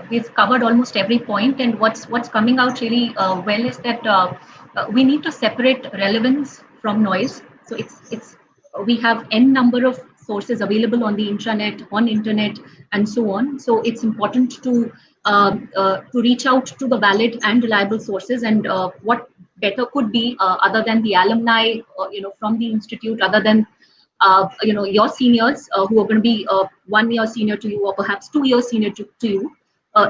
we've covered almost every point, and what's coming out really well is that we need to separate relevance from noise. So it's we have n number of sources available on the intranet, on internet, and so on. So it's important to reach out to the valid and reliable sources, and what better could be other than the alumni, from the institute, other than your seniors who are going to be 1 year senior to you or perhaps 2 years senior to you,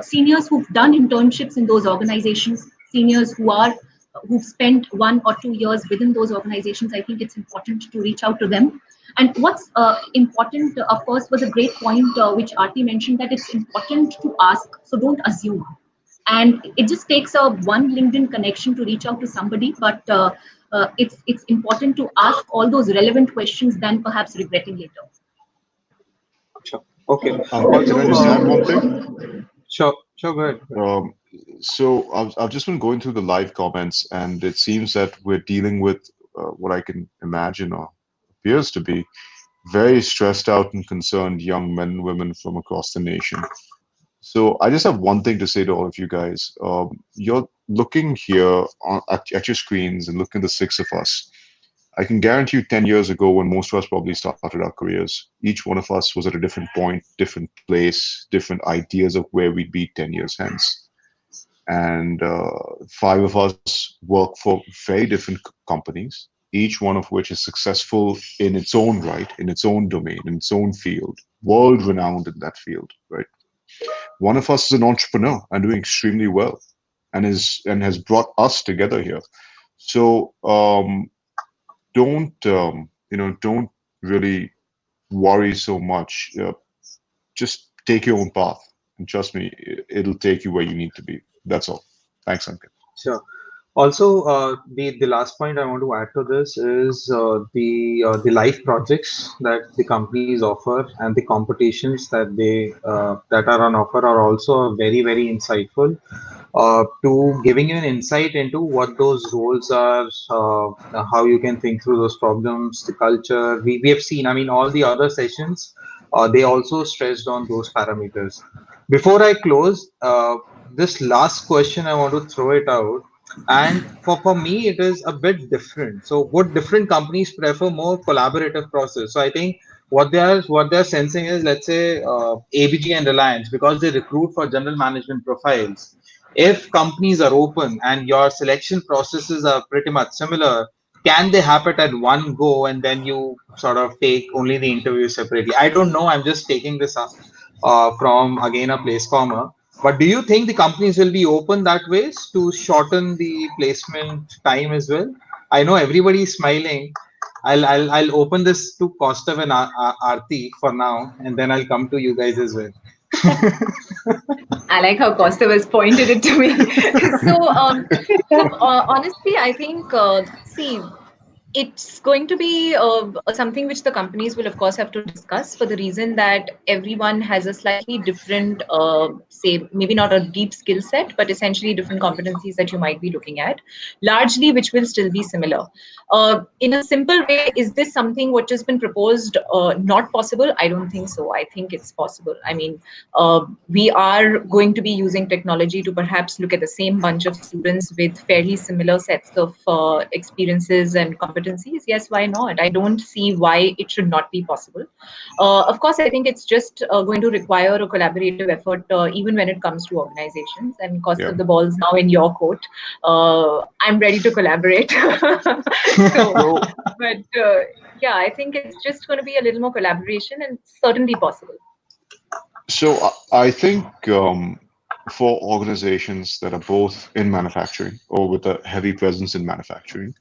seniors who've done internships in those organizations, seniors who've spent 1 or 2 years within those organizations. I think it's important to reach out to them. And what's important, of course, was a great point which Aarti mentioned, that it's important to ask, so don't assume. And it just takes a one LinkedIn connection to reach out to somebody, but it's important to ask all those relevant questions than perhaps regretting later. Sure. Okay. Can I just add one thing? Sure, go ahead. So I've just been going through the live comments, and it seems that we're dealing with what I can imagine or appears to be very stressed out and concerned young men and women from across the nation. So I just have one thing to say to all of you guys. You're looking here at your screens and looking at the six of us. I can guarantee you 10 years ago, when most of us probably started our careers, each one of us was at a different point, different place, different ideas of where we'd be 10 years hence. And five of us work for very different companies, each one of which is successful in its own right, in its own domain, in its own field, world renowned in that field, right? One of us is an entrepreneur and doing extremely well, and has brought us together here. So don't really worry so much. Just take your own path, and trust me, it'll take you where you need to be. That's all. Thanks, Ankit. Sure. Also, the last point I want to add to this is the life projects that the companies offer and the competitions that are on offer are also very insightful to giving you an insight into what those roles are, how you can think through those problems, the culture. We have seen, I mean, all the other sessions, they also stressed on those parameters. Before I close, this last question, I want to throw it out. And for me, it is a bit different. So would different companies prefer more collaborative process? So I think what they're sensing is, let's say ABG and Reliance, because they recruit for general management profiles. If companies are open and your selection processes are pretty much similar, can they happen at one go and then you sort of take only the interview separately? I don't know. I'm just taking this up from again a place comma. But do you think the companies will be open that ways to shorten the placement time as well? I know everybody is smiling. I'll open this to Kaustav and Aarti for now, and then I'll come to you guys as well. I like how Costa was pointed it to me. Honestly, I think, see, it's going to be something which the companies will, of course, have to discuss, for the reason that everyone has a slightly different, say, maybe not a deep skill set, but essentially different competencies that you might be looking at, largely which will still be similar. In a simple way, is this something which has been proposed not possible? I don't think so. I think it's possible. I mean, we are going to be using technology to perhaps look at the same bunch of students with fairly similar sets of experiences and competencies. Yes, why not? I don't see why it should not be possible. Of course, I think it's just going to require a collaborative effort, even when it comes to organizations. And because Yeah. of the ball's now in your court, I'm ready to collaborate. But yeah, I think it's just going to be a little more collaboration, and certainly possible. So I think for organizations that are both in manufacturing or with a heavy presence in manufacturing,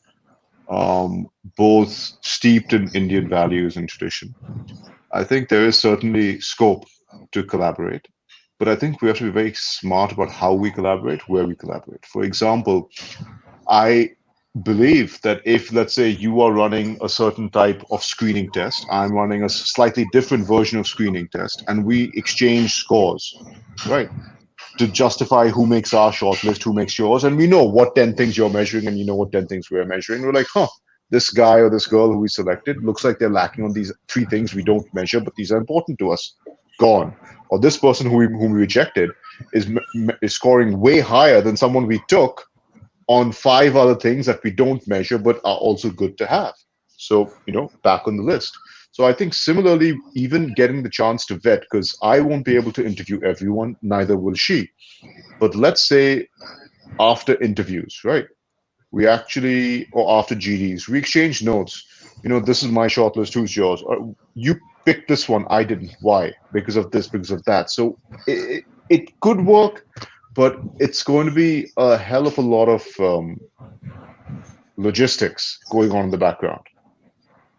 both steeped in Indian values and tradition, I think there is certainly scope to collaborate. But I think we have to be very smart about how we collaborate, where we collaborate. For example, I believe that if, let's say, you are running a certain type of screening test, I'm running a slightly different version of screening test, and we exchange scores, right? To justify who makes our shortlist, who makes yours, and we know what 10 things you're measuring, and you know what 10 things we're measuring. We're like, this guy or this girl who we selected looks like they're lacking on these 3 things we don't measure, but these are important to us. Gone. Or this person whom we rejected is scoring way higher than someone we took on 5 other things that we don't measure but are also good to have. So, back on the list. So I think similarly, even getting the chance to vet, because I won't be able to interview everyone, neither will she. But let's say after interviews, right? We actually, or after GDs, we exchange notes. This is my shortlist, who's yours? Or, you picked this one, I didn't. Why? Because of this, because of that. So it could work, but it's going to be a hell of a lot of logistics going on in the background.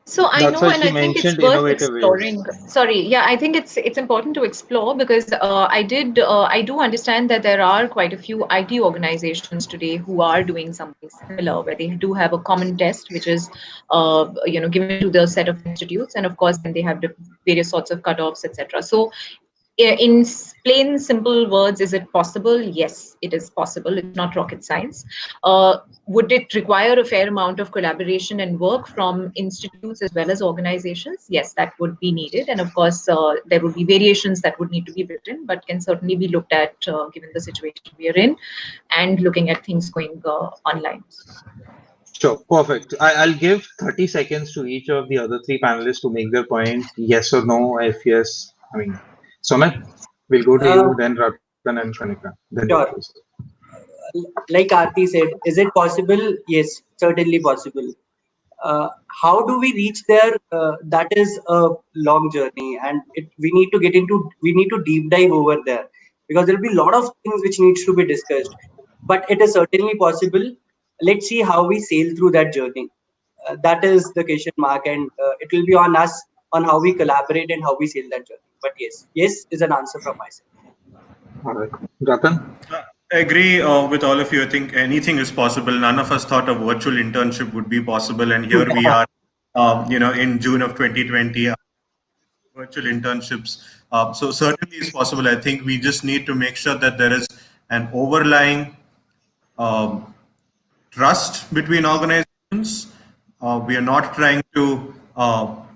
So I That's know, why and she I think it's mentioned worth innovative ways. exploring. Sorry, yeah, I think it's important to explore, because I do understand that there are quite a few IT organizations today who are doing something similar, where they do have a common test which is given to the set of institutes, and of course then they have various sorts of cutoffs, etc. So in plain, simple words, is it possible? Yes, it is possible. It's not rocket science. Would it require a fair amount of collaboration and work from institutes as well as organizations? Yes, that would be needed. And of course, there would be variations that would need to be built in, but can certainly be looked at given the situation we are in and looking at things going online. Sure, perfect. I'll give 30 seconds to each of the other three panelists to make their point, yes or no. If yes, I mean, Sumit, we'll go to you, then Ratan and Kanika, then you Sure. please. Like Aarti said, is it possible? Yes, certainly possible. How do we reach there? That is a long journey, and we need to deep dive over there, because there'll be a lot of things which needs to be discussed. But it is certainly possible. Let's see how we sail through that journey. That is the question mark, and it will be on us on how we collaborate and how we sail that journey. But yes is an answer from my side. All right. Ratan? I agree with all of you. I think anything is possible. None of us thought a virtual internship would be possible, and here we are, in June of 2020, virtual internships. So certainly it's possible. I think we just need to make sure that there is an overlying um, trust between organizations. We are not trying to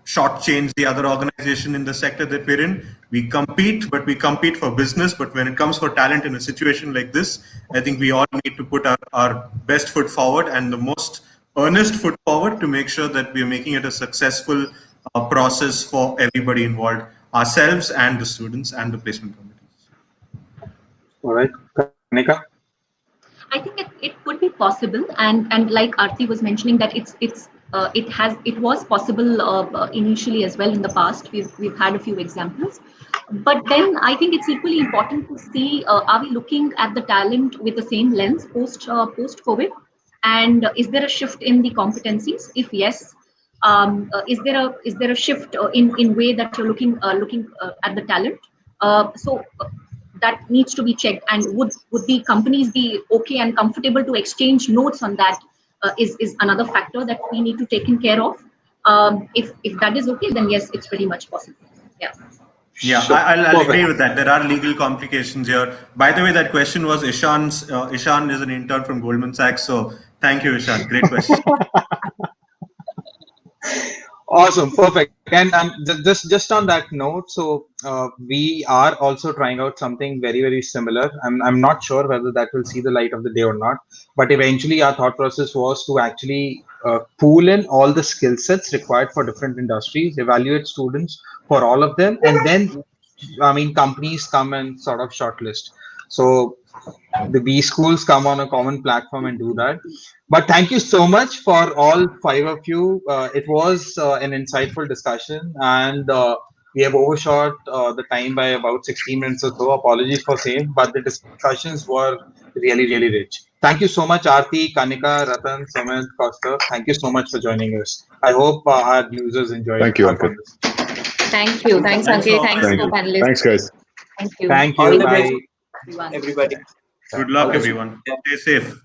shortchange the other organization in the sector that we're in. We compete, but we compete for business. But when it comes for talent in a situation like this, I think we all need to put our best foot forward and the most earnest foot forward to make sure that we are making it a successful process for everybody involved, ourselves and the students and the placement committees. All right. Kanika? I think it could be possible, and like Aarti was mentioning, that it was possible initially as well in the past. We've had a few examples, but then I think it's equally important to see, are we looking at the talent with the same lens post COVID, and is there a shift in the competencies? If yes, is there a shift in way that you're looking at the talent? So that needs to be checked, and would the companies be okay and comfortable to exchange notes on that? Is another factor that we need to take care of. If that is okay, then yes, it's pretty much possible. Yeah. Yeah, Sure. I'll agree Perfect. with that. There are legal complications here. By the way, that question was Ishan's. Ishan is an intern from Goldman Sachs. So thank you, Ishan. Great question. Awesome, perfect. And just on that note, so we are also trying out something very similar. I'm not sure whether that will see the light of the day or not, but eventually our thought process was to actually pool in all the skill sets required for different industries, evaluate students for all of them, and then companies come and sort of shortlist. So the B schools come on a common platform and do that. But thank you so much for all five of you. It was an insightful discussion, and we have overshot the time by about 16 minutes or so. Apologies for same, but the discussions were really rich. Thank you so much, Aarti, Kanika, Ratan, Sumit, Costa. Thank you so much for joining us. I hope our users enjoyed Thank you, our Ankit. conversation. Thank you. Thanks, Thanks Ankit. all. Thanks Thank for you. panelists. Thanks, guys. Thank you. Thank All you. the best, Bye. Everyone. everybody. Good luck, All the everyone. best. Stay safe.